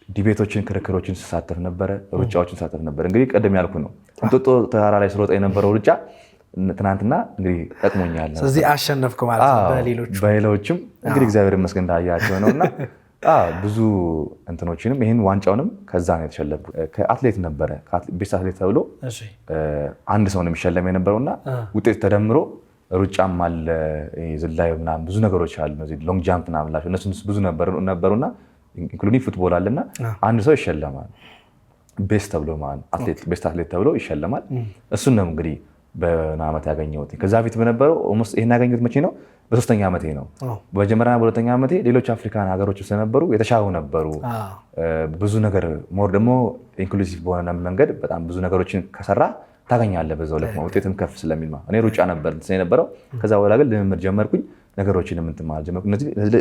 ዲቤቶችን፣ ክርክሮችን ስሳተፍ ነበረ፣ ሩጫዎችን ስሳተፍ ነበረ። እንግዲህ ቀደም ያልኩ ነው እንጦጦ ተራራ ላይ ስሮጣ የነበረው ሩጫ ትናንትና እንግዲህ ጠቅሞኛል። ስለዚህ አሸነፍኩ ማለት ነው። በሌሎችም እንግዲህ እግዚአብሔር ይመስገን እንዳያቸው ነውና ብዙ እንትኖችንም ይህን ዋንጫውንም ከዛ ነው የተሸለምኩት። ከአትሌት ነበረ ቤስት አትሌት ተብሎ አንድ ሰው ነው የሚሸለም የነበረውና ውጤት ተደምሮ ሩጫም አለ፣ ዝላይ ምናምን ብዙ ነገሮች አሉ፣ ሎንግ ጃምፕ ምናምን ላቸው እነሱ ብዙ ነበሩና ኢንክሉዲንግ ፉትቦል አለና አንድ ሰው ይሸለማል ቤስት ተብሎ ማለት አትሌት ቤስት አትሌት ተብሎ ይሸለማል። እሱን ነው እንግዲህ በዓመት ያገኘሁት። ከዛ ፊት በነበረው ይሄን ያገኘሁት መቼ ነው? በ3ኛ ዓመቴ ነው። በመጀመሪያና በ2ኛ ዓመቴ ሌሎች አፍሪካን ሀገሮች ስለነበሩ የተሻሉ ነበሩ። ብዙ ነገር ሞር ደግሞ ኢንክሉሲቭ በሆነ መንገድ በጣም ብዙ ነገሮችን ከሰራ ታገኛለህ በዛው ልክ ውጤትም ከፍ ስለሚል ማለት እኔ ሩጫ ነበር የነበረው። ከዛ በኋላ ግን ልምምድ ጀመርኩኝ፣ ነገሮችን የምንትማር ጀመርኩ።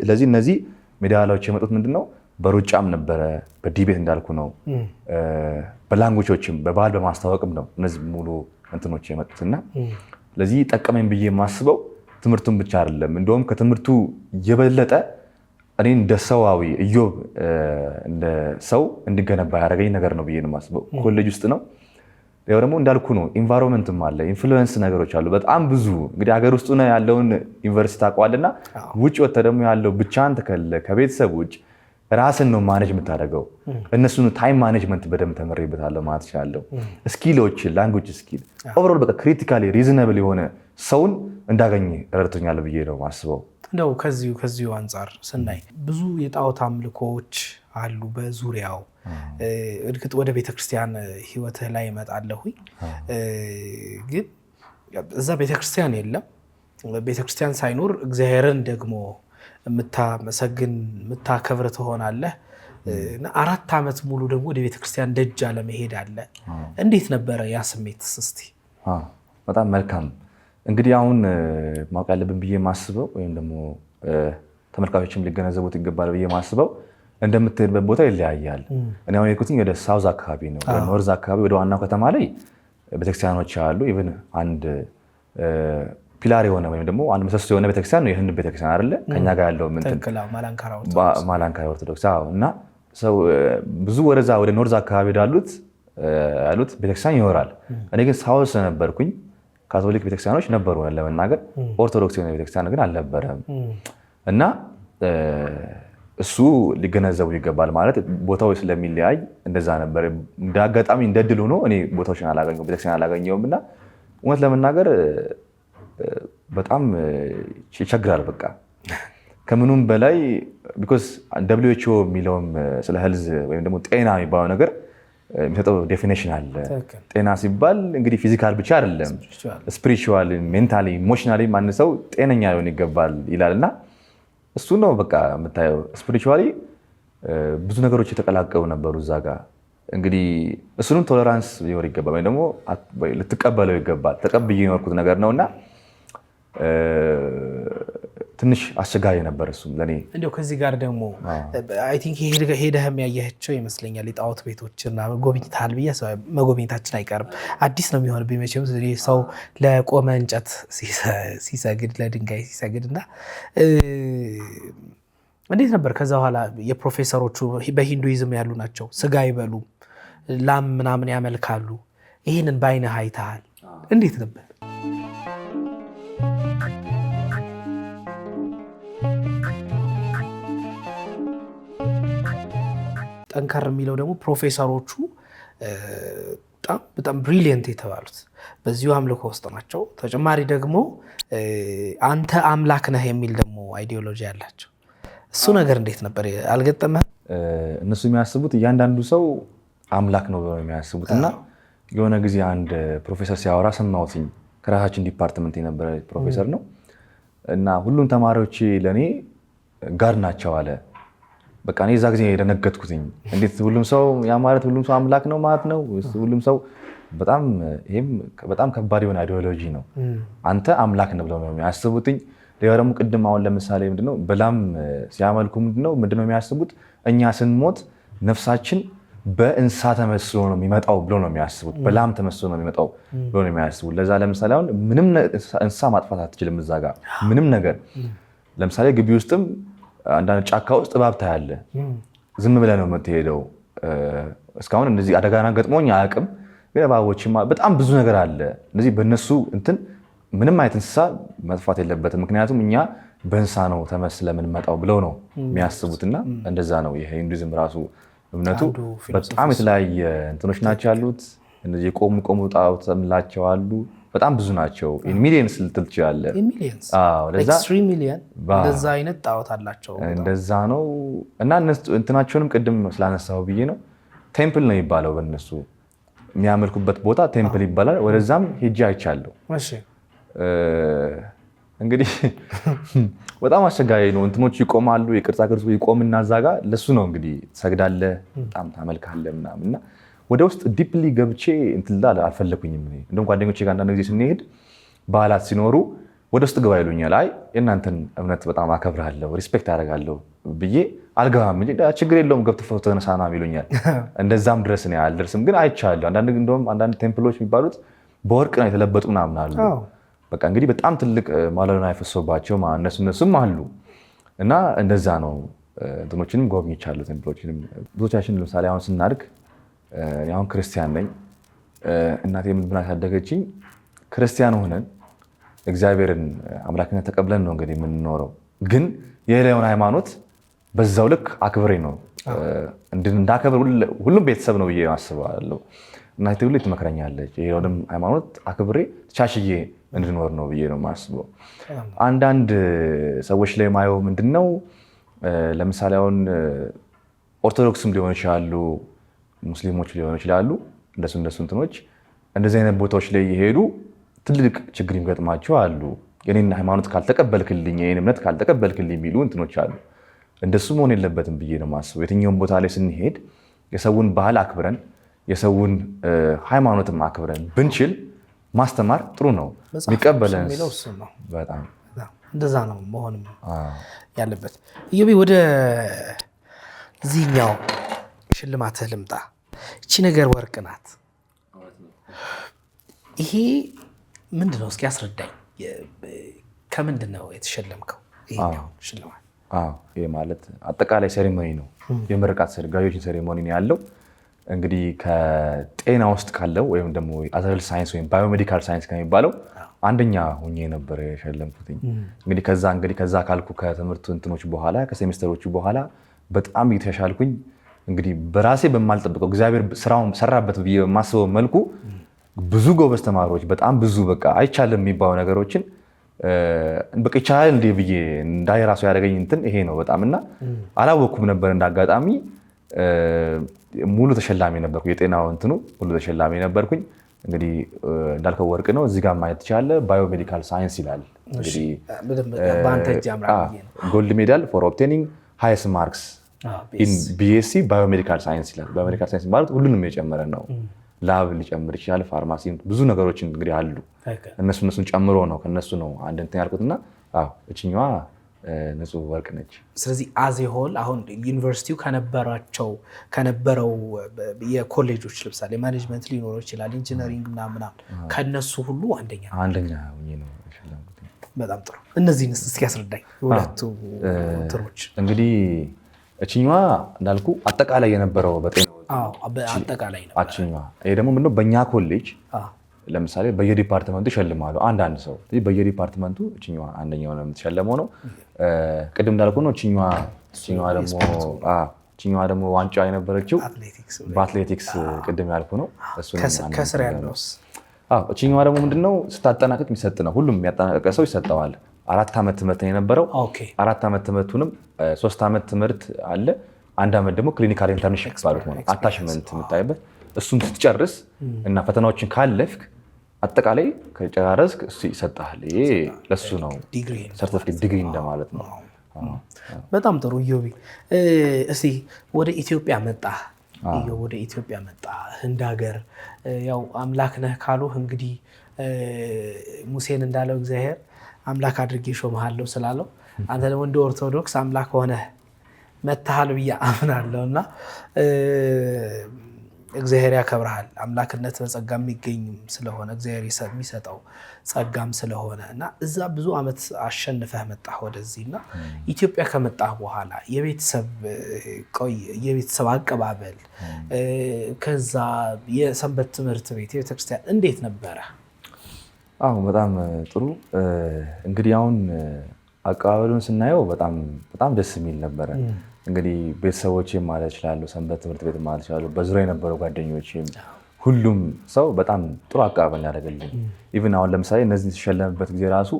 ለዚህ እነዚህ ሜዳሊያዎች የመጡት ምንድነው በሩጫም ነበረ፣ በዲቤት እንዳልኩ ነው፣ በላንጉጆችም በባህል በማስታወቅም ነው እነዚህ ሙሉ እንትኖች የመጡትና ለዚህ ጠቀመኝ ብዬ የማስበው ትምህርቱን ብቻ አይደለም። እንደውም ከትምህርቱ የበለጠ እኔ እንደ ሰዋዊ ኢዮብ እንደ ሰው እንድገነባ ያደረገኝ ነገር ነው ብዬ ነው የማስበው። ኮሌጅ ውስጥ ነው ያው ደግሞ እንዳልኩ ነው ኢንቫይሮንመንትም አለ፣ ኢንፍሉዌንስ ነገሮች አሉ በጣም ብዙ። እንግዲህ ሀገር ውስጥ ነው ያለውን ዩኒቨርሲቲ ታውቀዋልና ውጭ ወጥተህ ደግሞ ያለው ብቻህን ከቤተሰብ ውጭ ራስን ነው ማኔጅ የምታደርገው። እነሱን ታይም ማኔጅመንት በደንብ ተመሬበታለሁ ማለት እችላለሁ። ስኪሎች፣ ላንጉጅ ስኪል ኦቨርኦል በቃ ክሪቲካሊ ሪዝነብል የሆነ ሰውን እንዳገኝ ረድቶኛል ብዬ ነው ማስበው። እንደው ከዚሁ አንጻር ስናይ ብዙ የጣዖት አምልኮዎች አሉ በዙሪያው። እርግጥ ወደ ቤተክርስቲያን ህይወትህ ላይ እመጣለሁ፣ ግን እዛ ቤተክርስቲያን የለም። ቤተክርስቲያን ሳይኖር እግዚአብሔርን ደግሞ የምታመሰግን የምታከብር ትሆናለህ። 4 ዓመት ሙሉ ደግሞ ወደ ቤተክርስቲያን ደጅ አለመሄድ አለ። እንዴት ነበረ ያ ስሜት? እስቲ በጣም መልካም። እንግዲህ አሁን ማወቅ ያለብን ብዬ ማስበው ወይም ደግሞ ተመልካቾችም ሊገነዘቡት ይገባል ብዬ ማስበው እንደምትሄድበት ቦታ ይለያያል። እኔ አሁን የሄድኩትኝ ወደ ሳውዝ አካባቢ ነው፣ ወደ ኖርዝ አካባቢ ወደ ዋናው ከተማ ላይ ቤተክርስቲያኖች አሉ። ኢቭን አንድ ፒላር የሆነ ወይም ደግሞ አንድ ምሰሶ የሆነ ቤተክርስቲያን ነው የህንድ ቤተክርስቲያን አይደለ? ከኛ ጋር ያለው ማላንካራ ኦርቶዶክስ እና ሰው ብዙ ወደዛ ወደ ኖርዝ አካባቢ ያሉት ቤተክርስቲያን ይኖራል። እኔ ግን ሳውዝ ነበርኩኝ። ካቶሊክ ቤተክርስቲያኖች ነበሩ ለመናገር፣ ኦርቶዶክስ የሆነ ቤተክርስቲያን ግን አልነበረም። እና እሱ ሊገነዘቡ ይገባል። ማለት ቦታው ስለሚለያይ እንደዛ ነበር። እንደ አጋጣሚ እንደ ድል ሆኖ እኔ ቦታዎችን አላገኘሁም፣ ቤተክርስቲያን አላገኘሁም። እና እውነት ለመናገር በጣም ይቸግራል። በቃ ከምኑም በላይ ቢኮዝ WHO የሚለውም ስለ ሄልዝ ወይም ደግሞ ጤና የሚባለው ነገር የሚሰጠው ዴፊኔሽን አለ። ጤና ሲባል እንግዲህ ፊዚካል ብቻ አይደለም፣ ስፒሪቹዋል፣ ሜንታሊ፣ ኢሞሽናሊ ማን ሰው ጤነኛ ሊሆን ይገባል ይላል። እና እሱ ነው በቃ የምታየው። ስፒሪቹዋሊ ብዙ ነገሮች የተቀላቀሉ ነበሩ እዛ ጋር። እንግዲህ እሱንም ቶለራንስ ሊኖር ይገባል ወይም ደግሞ ልትቀበለው ይገባል። ተቀብዬ የኖርኩት ነገር ነው እና ትንሽ አስቸጋሪ ነበር እሱም ለእኔ። እንዲያው ከዚህ ጋር ደግሞ አይ ቲንክ ሄደህም ያየሃቸው ይመስለኛል የጣዖት ቤቶችና ጎብኝተሃል ብዬ መጎብኘታችን አይቀርም። አዲስ ነው የሚሆንብኝ መቼም ሰው ለቆመ እንጨት ሲሰግድ ለድንጋይ ሲሰግድ እና እንዴት ነበር? ከዛ በኋላ የፕሮፌሰሮቹ በሂንዱይዝም ያሉ ናቸው፣ ስጋ አይበሉም፣ ላም ምናምን ያመልካሉ። ይህንን በአይነህ አይተሃል? እንዴት ነበር? ጠንከር የሚለው ደግሞ ፕሮፌሰሮቹ በጣም ብሪሊየንት የተባሉት በዚሁ አምልኮ ውስጥ ናቸው። ተጨማሪ ደግሞ አንተ አምላክ ነህ የሚል ደግሞ አይዲዮሎጂ ያላቸው። እሱ ነገር እንዴት ነበር? አልገጠመህም? እነሱ የሚያስቡት እያንዳንዱ ሰው አምላክ ነው ብለው የሚያስቡት እና የሆነ ጊዜ አንድ ፕሮፌሰር ሲያወራ ሰማሁትኝ። ከራሳችን ዲፓርትመንት የነበረ ፕሮፌሰር ነው እና ሁሉም ተማሪዎች ለእኔ ጋር ናቸው አለ። በቃ እኔ እዛ ጊዜ የደነገጥኩትኝ እንዴት ሁሉም ሰው ያ ማለት ሁሉም ሰው አምላክ ነው ማለት ነው? ሁሉም ሰው በጣም ከባድ የሆነ አይዲዮሎጂ ነው። አንተ አምላክ ነው ብለው ነው የሚያስቡትኝ። ሌላው ደግሞ ቅድም አሁን ለምሳሌ ምንድነው በላም ሲያመልኩ ምንድነው የሚያስቡት? እኛ ስንሞት ነፍሳችን በእንስሳ ተመስሎ ነው የሚመጣው ብሎ ነው የሚያስቡት። በላም ተመስሎ ነው የሚመጣው ብሎ ነው የሚያስቡት። ለዛ ለምሳሌ አሁን ምንም እንስሳ ማጥፋት አትችልም እዛ ጋር ምንም ነገር። ለምሳሌ ግቢ ውስጥም አንዳንድ ጫካ ውስጥ እባብ ታያለ፣ ዝም ብለህ ነው የምትሄደው። እስካሁን እንደዚህ አደጋ ገጥሞኝ አያውቅም፣ ግን እባቦችማ በጣም ብዙ ነገር አለ። እንደዚህ በእነሱ እንትን ምንም አይነት እንስሳ መጥፋት የለበትም፣ ምክንያቱም እኛ በእንስሳ ነው ተመስለ የምንመጣው ብለው ነው የሚያስቡትና እንደዛ ነው። የሂንዱይዝም ራሱ እምነቱ በጣም የተለያየ እንትኖች ናቸው ያሉት። እነዚህ የቆሙ ጣዖት የምላቸው አሉ፣ በጣም ብዙ ናቸው። ሚሊየንስ ልትል ትችላለህ። እንደዛ አይነት ጣዖት አላቸው። እንደዛ ነው እና እንትናቸውንም ቅድም ስላነሳው ብዬ ነው። ቴምፕል ነው የሚባለው በእነሱ የሚያመልኩበት ቦታ ቴምፕል ይባላል። ወደዛም ሄጄ አይቻለሁ። እንግዲህ በጣም አስቸጋሪ ነው። እንትኖች ይቆማሉ፣ የቅርጻ ቅርጹ ይቆምና እዛ ጋር ለሱ ነው እንግዲህ ትሰግዳለህ፣ በጣም ታመልካለህ ምናምን እና ወደ ውስጥ ዲፕሊ ገብቼ እንትን አልፈለኩኝም። እንደውም ጓደኞቼ ጋር አንዳንድ ጊዜ ስንሄድ በዓላት ሲኖሩ ወደ ውስጥ ግባ ይሉኛል። አይ የእናንተን እምነት በጣም አከብራለሁ፣ ሪስፔክት አደርጋለሁ ብዬ አልገባም እንጂ ችግር የለውም ገብተህ ፎቶ ተነሳና ይሉኛል። እንደዛም ድረስ እኔ አልደርስም፣ ግን አይቻለሁ። አንዳንድ ቴምፕሎች የሚባሉት በወርቅ ነው የተለበጡ ምናምን አሉ። በቃ እንግዲህ በጣም ትልቅ ማለና የፈሰባቸው እነሱም አሉ እና እንደዛ ነው። እንትኖችንም ጎብኝቻለሁ፣ ቴምፕሎችንም። ብዙዎቻችን ለምሳሌ አሁን ስናድግ አሁን ክርስቲያን ነኝ። እናቴ ምን ብላ ያሳደገችኝ ክርስቲያን ሆነን እግዚአብሔርን አምላክነት ተቀብለን ነው እንግዲህ የምንኖረው። ግን የሌላውን ሃይማኖት በዛው ልክ አክብሬ ነው እንዳከብር ሁሉም ቤተሰብ ነው ብዬ አስባለሁ። እናቴ ሁሌ ትመክረኛለች የሌላውንም ሃይማኖት አክብሬ ተቻችዬ እንድኖር ነው ብዬ ነው የማስበው። አንዳንድ ሰዎች ላይ ማየው ምንድነው ለምሳሌ አሁን ኦርቶዶክስም ሊሆኑ ይችላሉ፣ ሙስሊሞች ሊሆኑ ይችላሉ። እንደሱ እንትኖች እንደዚህ አይነት ቦታዎች ላይ የሄዱ ትልቅ ችግር የሚገጥማቸው አሉ። የኔን ሃይማኖት ካልተቀበልክልኝ የኔን እምነት ካልተቀበልክልኝ የሚሉ እንትኖች አሉ። እንደሱ መሆን የለበትም ብዬ ነው የማስበው። የትኛውም ቦታ ላይ ስንሄድ የሰውን ባህል አክብረን የሰውን ሃይማኖትም አክብረን ብንችል ማስተማር ጥሩ ነው። የሚቀበለን በጣም እንደዛ ነው መሆንም ያለበት። ኢዮቤ ወደ ዚህኛው ሽልማትህ ልምጣ። እቺ ነገር ወርቅ ናት። ይሄ ምንድን ነው? እስኪ አስረዳኝ። ከምንድን ነው የተሸለምከው? ይሄኛው ሽልማት ይሄ ማለት አጠቃላይ ሴሬሞኒ ነው። የምርቃት ግራጁዌሽን ሴሬሞኒ ነው ያለው። እንግዲህ ከጤና ውስጥ ካለው ወይም ደግሞ አዘል ሳይንስ ወይም ባዮሜዲካል ሳይንስ ከሚባለው አንደኛ ሆኜ ነበር የሸለምኩትኝ። እንግዲህ ከዛ ካልኩ ከትምህርቱ እንትኖች በኋላ ከሴሚስተሮቹ በኋላ በጣም እየተሻልኩኝ እንግዲህ በራሴ በማልጠብቀው እግዚአብሔር ስራውን ሰራበት ብዬ በማስበው መልኩ ብዙ ጎበዝ ተማሪዎች በጣም ብዙ በቃ አይቻልም የሚባሉ ነገሮችን በቃ ይቻላል እንዴ ብዬ እንዳይ ራሱ ያደረገኝ እንትን ይሄ ነው በጣም እና አላወኩም ነበር። እንዳጋጣሚ ሙሉ ተሸላሚ ነበርኩ። የጤናው እንትኑ ሙሉ ተሸላሚ ነበርኩኝ። እንግዲህ እንዳልከው ወርቅ ነው። እዚህ ጋር ማየት ትችላለህ። ባዮሜዲካል ሳይንስ ይላል። እንግዲህ ጎልድ ሜዳል ፎር ኦብቴኒንግ ሃይስት ማርክስ ኢን ቢኤስሲ ባዮሜዲካል ሳይንስ ይላል። ባዮሜዲካል ሳይንስ ማለት ሁሉንም የጨመረ ነው። ላብ ሊጨምር ይችላል፣ ፋርማሲ፣ ብዙ ነገሮችን እንግዲህ አሉ። እነሱን ጨምሮ ነው ከነሱ ነው አንድ እንትን ያልኩትና እችኛዋ ንጹህ ወርቅ ነች። ስለዚህ አዜሆል አሁን ዩኒቨርሲቲው ከነበረው የኮሌጆች ለምሳሌ ማኔጅመንት ሊኖረው ይችላል፣ ኢንጂነሪንግ ምናምን ከነሱ ሁሉ አንደኛ ነው የሸለምኩት። በጣም ጥሩ። እነዚህን እስኪ ያስረዳኝ ሁለቱ ትሮች። እንግዲህ እችኛዋ እንዳልኩ አጠቃላይ የነበረው በጤና አጠቃላይ ነው። ይሄ ደግሞ ምንድነው በእኛ ኮሌጅ ለምሳሌ በየዲፓርትመንቱ ይሸልማሉ። አንዳንድ ሰው በየዲፓርትመንቱ እችኛዋ አንደኛው ነው የምትሸለመው ነው። ቅድም እንዳልኩ ነው። እችኛዋ ደግሞ ዋንጫ የነበረችው በአትሌቲክስ ቅድም ያልኩ ነው። ከስር ያለውስ እችኛዋ ደግሞ ምንድነው ስታጠናቀቅ የሚሰጥ ነው። ሁሉም የሚያጠናቀቀ ሰው ይሰጠዋል። 4 ዓመት ትምህርት የነበረው 4 ዓመት ትምህርቱንም 3 ዓመት ትምህርት አለ። 1 ዓመት ደግሞ ክሊኒካል ኢንተርንሺፕ ባሉት ነው አታችመንት የምታይበት። እሱን ስትጨርስ እና ፈተናዎችን ካለፍክ አጠቃላይ ከጨራረስክ ይሰጣል። ይሄ ለሱ ነው ሰርቲፊኬት ዲግሪ እንደማለት ነው። በጣም ጥሩ ኢዮቤ። እስኪ ወደ ኢትዮጵያ መጣ ህንድ ሀገር ያው አምላክ ነህ ካሉህ እንግዲህ ሙሴን እንዳለው እግዚአብሔር አምላክ አድርጌ ሾምሃለሁ ስላለው አንተ ደግሞ እንደ ኦርቶዶክስ አምላክ ሆነህ መጥተሃል ብዬ አምናለሁ እና እግዚአብሔር ያከብርሃል። አምላክነት በጸጋ የሚገኝ ስለሆነ እግዚአብሔር የሚሰጠው ጸጋም ስለሆነ እና እዛ ብዙ ዓመት አሸንፈህ መጣህ ወደዚህ እና ኢትዮጵያ ከመጣህ በኋላ የቤተሰብ አቀባበል ከዛ የሰንበት ትምህርት ቤት የቤተክርስቲያን እንዴት ነበረ? በጣም ጥሩ። እንግዲህ አሁን አቀባበሉን ስናየው በጣም ደስ የሚል ነበረ። እንግዲህ ቤተሰቦቼም ማለት ይችላሉ፣ ሰንበት ትምህርት ቤት ማለት ይችላሉ፣ በዙሪያ የነበረው ጓደኞቼም ሁሉም ሰው በጣም ጥሩ አቀባበል ያደረገልኝ። ኢቭን አሁን ለምሳሌ እነዚህ ሲሸለምበት ጊዜ ራሱ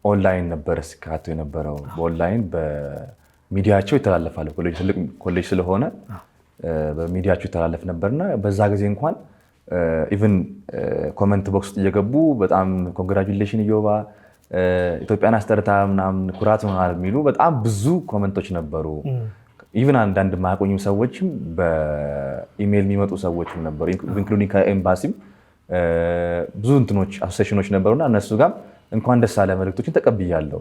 ኦንላይን ነበረ ሲካቶ የነበረው። በኦንላይን በሚዲያቸው ይተላለፋል። ትልቅ ኮሌጅ ስለሆነ በሚዲያቸው ይተላለፍ ነበርና በዛ ጊዜ እንኳን ኢቭን ኮመንት ቦክስ ውስጥ እየገቡ በጣም ኮንግራጁሌሽን እዮባ ኢትዮጵያን አስጠርታ ምናምን ኩራት ሆናል የሚሉ በጣም ብዙ ኮመንቶች ነበሩ። ኢቭን አንዳንድ ማያቆኙ ሰዎችም በኢሜይል የሚመጡ ሰዎችም ነበሩ። ኢንክሉዲንግ ከኤምባሲም ብዙ እንትኖች አሶሴሽኖች ነበሩና እነሱ ጋር እንኳን ደስ አለ መልእክቶችን ተቀብያለሁ።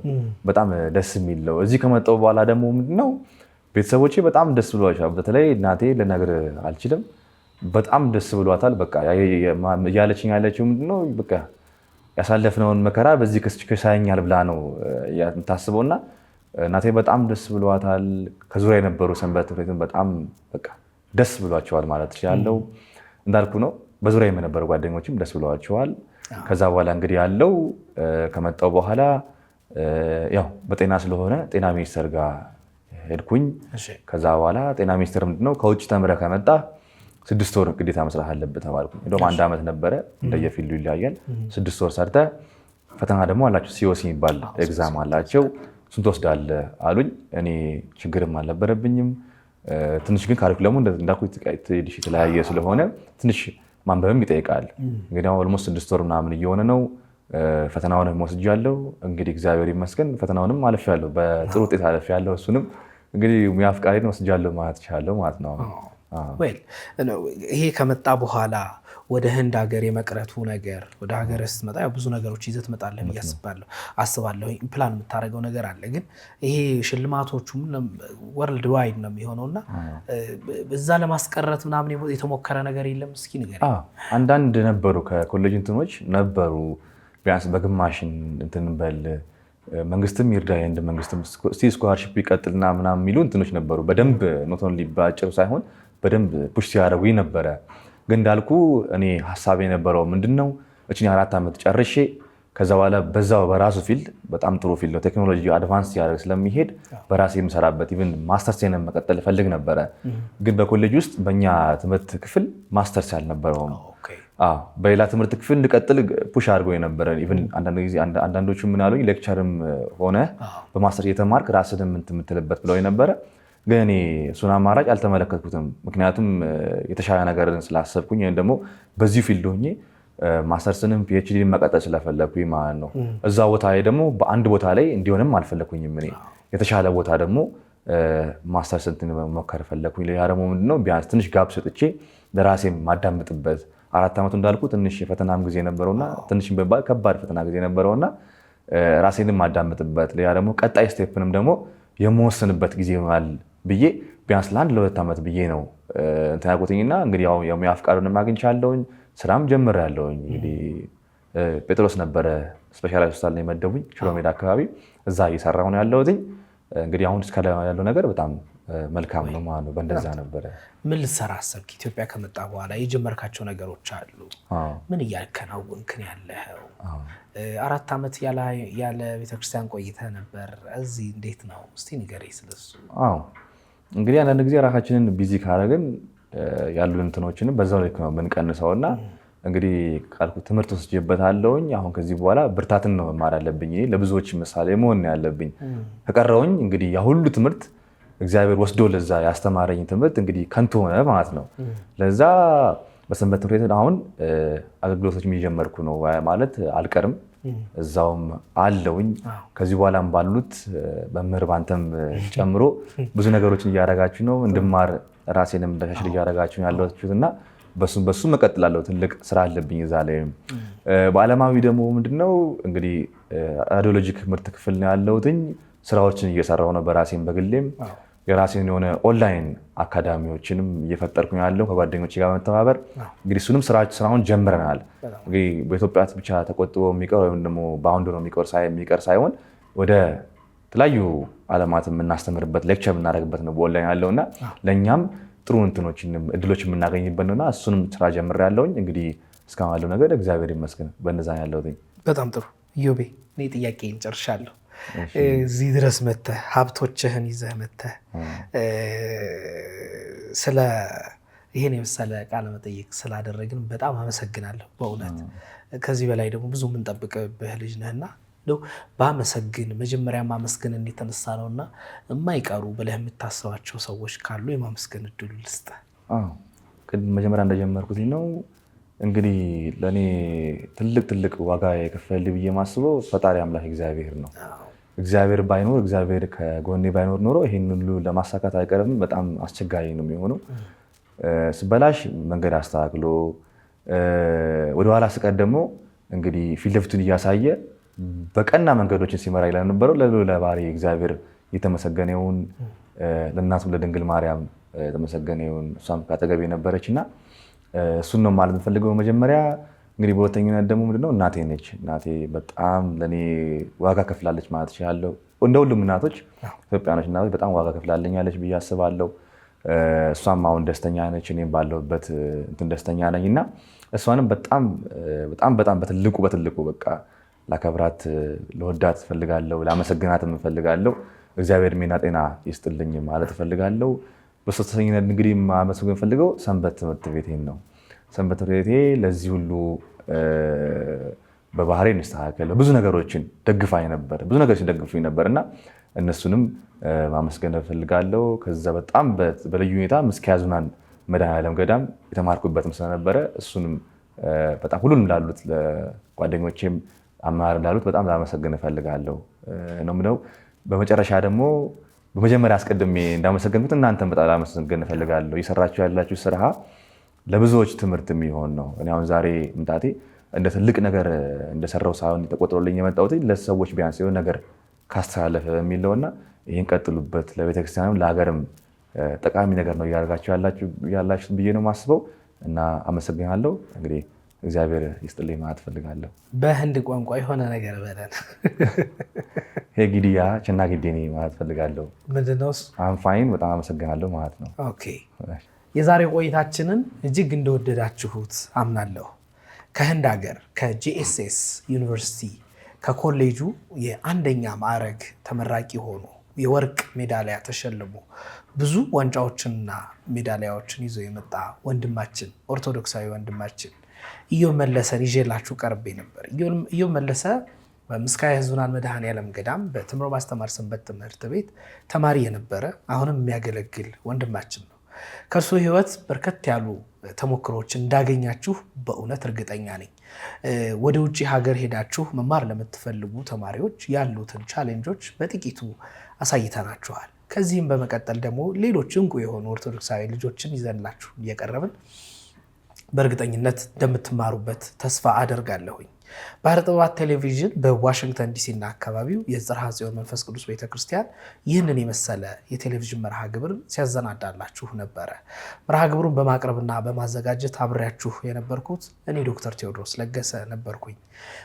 በጣም ደስ የሚለው እዚህ ከመጣሁ በኋላ ደግሞ ምንድነው ቤተሰቦቼ በጣም ደስ ብሏቸዋል። በተለይ እናቴ ልነግር አልችልም፣ በጣም ደስ ብሏታል። በቃ እያለችኝ ያለችው ምንድነው በቃ ያሳለፍነውን መከራ በዚህ ከሳኛል ብላ ነው የምታስበውና እናቴ በጣም ደስ ብሏታል። ከዙሪያ የነበሩ ሰንበት ትምህርት በጣም በቃ ደስ ብሏቸዋል ማለት ያለው እንዳልኩ ነው። በዙሪያ የነበሩ ጓደኞችም ደስ ብሏቸዋል። ከዛ በኋላ እንግዲህ ያለው ከመጣው በኋላ ያው በጤና ስለሆነ ጤና ሚኒስቴር ጋር ሄድኩኝ። ከዛ በኋላ ጤና ሚኒስቴር ምንድነው ከውጭ ተምረህ ከመጣ 6 ወር ግዴታ መስራት አለብህ ተባልኩ። እንደውም 1 ዓመት ነበረ፣ እንደየፊልዱ ይለያያል። 6 ወር ሰርተህ ፈተና ደግሞ አላቸው፣ ሲኦሲ የሚባል ኤግዛም አላቸው፣ እሱን ትወስዳለህ አሉኝ። እኔ ችግርም አልነበረብኝም። ትንሽ ግን ካሪኩለሙ እንዳልኩት የተለያየ ስለሆነ ትንሽ ማንበብም ይጠይቃል። እንግዲህ ኦልሞስት 6 ወር ምናምን እየሆነ ነው። ፈተናውንም ወስጃለሁ። እንግዲህ እግዚአብሔር ይመስገን ፈተናውንም አልፌያለሁ፣ በጥሩ ውጤት አልፌያለሁ። እሱንም እንግዲህ ሙያ ፍቃዴን ወስጃለሁ ማለት እችላለሁ ማለት ነው። ይሄ ከመጣ በኋላ ወደ ህንድ ሀገር የመቅረቱ ነገር ወደ ሀገር ስትመጣ ብዙ ነገሮች ይዘህ ትመጣለህ ብዬ አስባለሁ። ፕላን የምታደርገው ነገር አለ። ግን ይሄ ሽልማቶቹም ወርልድ ዋይድ ነው የሚሆነው እና እዛ ለማስቀረት ምናምን የተሞከረ ነገር የለም? እስኪ ንገረኝ። አንዳንድ ነበሩ ከኮሌጅ እንትኖች ነበሩ፣ ቢያንስ በግማሽ እንትን በል መንግስትም ይርዳ እንደ መንግስትም ስኮላርሺፕ ይቀጥልና ምናምን የሚሉ እንትኖች ነበሩ። በደንብ ኖት ኦንሊ በአጭሩ ሳይሆን በደንብ ፑሽ ሲያደርጉ ነበረ። ግን እንዳልኩ እኔ ሀሳብ የነበረው ምንድነው እችን 4 ዓመት ጨርሼ ከዛ በኋላ በዛው በራሱ ፊልድ በጣም ጥሩ ፊልድ ነው፣ ቴክኖሎጂ አድቫንስ ያደርግ ስለሚሄድ በራሴ የምሰራበት ኢቭን ማስተርሴን መቀጠል እፈልግ ነበረ። ግን በኮሌጅ ውስጥ በእኛ ትምህርት ክፍል ማስተርስ ያልነበረውም በሌላ ትምህርት ክፍል እንድቀጥል ፑሽ አድርገው የነበረ ኢቭን አንዳንዶቹ ምን አሉኝ ሌክቸርም ሆነ በማስተር የተማርክ ራስህን የምትልበት ብለው የነበረ። ግን እኔ እሱን አማራጭ አልተመለከትኩትም። ምክንያቱም የተሻለ ነገርን ስላሰብኩኝ ወይም ደግሞ በዚሁ ፊልድ ሆኜ ማስተርስንም ፒኤችዲ መቀጠል ስለፈለግኩኝ ማለት ነው። እዛ ቦታ ላይ ደግሞ በአንድ ቦታ ላይ እንዲሆንም አልፈለግኩኝም። እኔ የተሻለ ቦታ ደግሞ ማስተርስ እንትን መሞከር ፈለግኩኝ። ሌላ ደግሞ ምንድነው ቢያንስ ትንሽ ጋብ ሰጥቼ ለራሴ ማዳምጥበት 4 ዓመቱ እንዳልኩ ትንሽ የፈተናም ጊዜ ነበረውና ትንሽ በባል ከባድ ፈተና ጊዜ ነበረውና ራሴንም ማዳምጥበት ሌላ ደግሞ ቀጣይ ስቴፕንም ደግሞ የመወሰንበት ጊዜ ይሆናል ብዬ ቢያንስ ለ1-2 ዓመት ብዬ ነው እንትን ያልኩትኝና እንግዲህ ያው የሙያ ፍቃዱንም አግኝቻለሁኝ፣ ስራም ጀምሬያለሁኝ። እንግዲህ ጴጥሮስ ነበረ ስፔሻላይዝድ ሆስፒታል ነው የመደቡኝ ሽሮ ሜዳ አካባቢ፣ እዛ እየሰራሁ ነው ያለሁትኝ። እንግዲህ አሁን እስከ ያለው ነገር በጣም መልካም ነው ማለት ነው። በእንደዛ ነበረ። ምን ልትሰራ አሰብክ? ኢትዮጵያ ከመጣ በኋላ የጀመርካቸው ነገሮች አሉ። ምን እያከናወንክን ያለኸው? 4 ዓመት ያለ ቤተክርስቲያን ቆይተህ ነበር። እዚህ እንዴት ነው? እስቲ ንገረኝ ስለሱ። እንግዲህ አንዳንድ ጊዜ ራሳችንን ቢዚ ካደረግን ያሉ እንትኖችንም በዛው ልክ ነው የምንቀንሰውና እንግዲህ ካልኩ ትምህርት ወስጄበታለሁኝ። አሁን ከዚህ በኋላ ብርታትን ነው መማር ያለብኝ፣ ለብዙዎች ምሳሌ መሆን ያለብኝ። ከቀረውኝ እንግዲህ ያ ሁሉ ትምህርት እግዚአብሔር ወስዶ ለዛ ያስተማረኝ ትምህርት እንግዲህ ከንቱ ሆነ ማለት ነው። ለዛ በሰንበት ትምህርት ቤት አሁን አገልግሎቶች እየጀመርኩ ነው ማለት አልቀርም፣ እዛውም አለውኝ። ከዚህ በኋላም ባሉት መምህር ባንተም ጨምሮ ብዙ ነገሮችን እያደረጋችሁ ነው፣ እንድማር ራሴንም እንዳሻሽል እያደረጋችሁ ያለሁት እና በሱ መቀጥላለሁ። ትልቅ ስራ አለብኝ እዛ ላይ። በዓለማዊ ደግሞ ምንድነው እንግዲህ ራዲዮሎጂክ ምርት ክፍል ነው ያለሁትኝ። ስራዎችን እየሰራሁ ነው በራሴም በግሌም። የራሴን የሆነ ኦንላይን አካዳሚዎችንም እየፈጠርኩ ያለው ከጓደኞች ጋር በመተባበር እንግዲህ እሱንም ስራውን ጀምረናል። እንግዲህ በኢትዮጵያ ብቻ ተቆጥቦ የሚቀር ወይም ደግሞ በአሁንዱ ነው የሚቀር ሳይሆን ወደ ተለያዩ ዓለማት የምናስተምርበት ሌክቸር የምናደርግበት ነው በኦንላይን ያለውና ለእኛም ጥሩ እድሎች የምናገኝበት ነውና እሱንም ስራ ጀምሬያለሁኝ። እንግዲህ እስካሁን ያለው ነገር እግዚአብሔር ይመስገን በእነዛ ያለሁት። በጣም ጥሩ ኢዮቤ፣ እኔ ጥያቄን ጨርሻለሁ። እዚህ ድረስ መተህ ሀብቶችህን ይዘህ መተህ ስለ ይሄን የመሰለ ቃለ መጠይቅ ስላደረግን በጣም አመሰግናለሁ በእውነት። ከዚህ በላይ ደግሞ ብዙ የምንጠብቅብህ ልጅ ነህና ባመሰግን መጀመሪያ ማመስገን የተነሳ ነውና የማይቀሩ ብለህ የምታስባቸው ሰዎች ካሉ የማመስገን እድሉ ልስጥህ። መጀመሪያ እንደጀመርኩት ነው እንግዲህ ለእኔ ትልቅ ዋጋ የከፈልልኝ ብዬ የማስበው ፈጣሪ አምላክ እግዚአብሔር ነው። እግዚአብሔር ባይኖር እግዚአብሔር ከጎኔ ባይኖር ኖሮ ይሄን ሁሉ ለማሳካት አይቀርም። በጣም አስቸጋሪ ነው የሚሆነው። ስበላሽ መንገድ አስተካክሎ ወደኋላ ስቀር ደግሞ እንግዲህ ፊት ለፊቱን እያሳየ በቀና መንገዶችን ሲመራ ለነበረው ለባህሪ እግዚአብሔር የተመሰገነውን፣ ለእናቱም ለድንግል ማርያም የተመሰገነውን፣ እሷም ካጠገቤ ነበረችና እሱን ነው ማለት የምፈልገው መጀመሪያ። እንግዲህ በሁለተኝነት ደግሞ ምንድነው እናቴ ነች። እናቴ በጣም ለእኔ ዋጋ ከፍላለች ማለት እችላለሁ። እንደ ሁሉም እናቶች ኢትዮጵያኖች እናቶች በጣም ዋጋ ከፍላለኛለች ብዬ አስባለሁ። እሷም አሁን ደስተኛ ነች፣ እኔም ባለሁበት እንትን ደስተኛ ነኝ እና እሷንም በጣም በትልቁ በቃ ላከብራት ለወዳት እፈልጋለሁ፣ ላመሰግናት እፈልጋለሁ። እግዚአብሔር እድሜና ጤና ይስጥልኝ ማለት እፈልጋለሁ። በሶስተኝነት እንግዲህ ማመስገን ፈልገው ሰንበት ትምህርት ቤቴን ነው። ሰንበት ትምህርት ቤቴ ለዚህ ሁሉ በባህሬ እንስተካከል ብዙ ነገሮችን ደግፋኝ ነበር፣ ብዙ ነገሮችን ደግፉኝ ነበር እና እነሱንም ማመስገን እፈልጋለሁ። ከዛ በጣም በልዩ ሁኔታ ምስኪያ ዙናን መድኃኔዓለም ገዳም የተማርኩበትም ስለነበረ እሱንም በጣም ሁሉንም ላሉት ለጓደኞቼም አመራር ላሉት በጣም ላመሰግን እፈልጋለሁ ነው የምለው። በመጨረሻ ደግሞ በመጀመሪያ አስቀድሜ እንዳመሰገንኩት እናንተን በጣም ላመሰግን እፈልጋለሁ። እየሰራችሁ ያላችሁ ስራ ለብዙዎች ትምህርት የሚሆን ነው። እኔ አሁን ዛሬ መምጣቴ እንደ ትልቅ ነገር እንደሰራው ሳይሆን ተቆጥሮልኝ የመጣሁት ለሰዎች ቢያንስ የሆነ ነገር ካስተላለፈ የሚለውና ይህን ቀጥሉበት፣ ለቤተክርስቲያንም ለሀገርም ጠቃሚ ነገር ነው እያደረጋችሁ ያላችሁ ብዬ ነው የማስበው እና አመሰግናለሁ። እንግዲህ እግዚአብሔር ይስጥልኝ ማለት ፈልጋለሁ። በህንድ ቋንቋ የሆነ ነገር በለን። ሄጊዲያ ችና ጊዴኔ ማለት ፈልጋለሁ። ምንድን ነው እሱ? አንፋይን በጣም አመሰግናለሁ ማለት ነው። ኦኬ። የዛሬ ቆይታችንን እጅግ እንደወደዳችሁት አምናለሁ። ከህንድ ሀገር ከጂኤስኤስ ዩኒቨርሲቲ ከኮሌጁ የአንደኛ ማዕረግ ተመራቂ ሆኖ የወርቅ ሜዳሊያ ተሸልሞ ብዙ ዋንጫዎችንና ሜዳሊያዎችን ይዞ የመጣ ወንድማችን ኦርቶዶክሳዊ ወንድማችን ኢዮብ መለሰን ይዤላችሁ ቀርቤ ነበር። ኢዮብ መለሰ በምስካየ ኅዙናን መድኃኔዓለም ገዳም በትምህርት ማስተማር ሰንበት ትምህርት ቤት ተማሪ የነበረ አሁንም የሚያገለግል ወንድማችን ነው። ከእርሱ ህይወት በርከት ያሉ ተሞክሮዎች እንዳገኛችሁ በእውነት እርግጠኛ ነኝ። ወደ ውጭ ሀገር ሄዳችሁ መማር ለምትፈልጉ ተማሪዎች ያሉትን ቻሌንጆች በጥቂቱ አሳይተናችኋል። ከዚህም በመቀጠል ደግሞ ሌሎች እንቁ የሆኑ ኦርቶዶክሳዊ ልጆችን ይዘንላችሁ እየቀረብን በእርግጠኝነት እንደምትማሩበት ተስፋ አደርጋለሁኝ። ባህረ ጥበባት ቴሌቪዥን በዋሽንግተን ዲሲና አካባቢው የጽርሐ ጽዮን መንፈስ ቅዱስ ቤተክርስቲያን ይህንን የመሰለ የቴሌቪዥን መርሃ ግብር ሲያዘናዳላችሁ ነበረ። መርሃ ግብሩን በማቅረብና በማዘጋጀት አብሬያችሁ የነበርኩት እኔ ዶክተር ቴዎድሮስ ለገሰ ነበርኩኝ።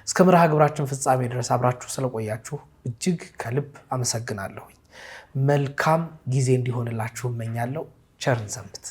እስከ መርሃ ግብራችን ፍጻሜ ድረስ አብራችሁ ስለቆያችሁ እጅግ ከልብ አመሰግናለሁኝ። መልካም ጊዜ እንዲሆንላችሁ እመኛለሁ። ቸርን ሰንብት።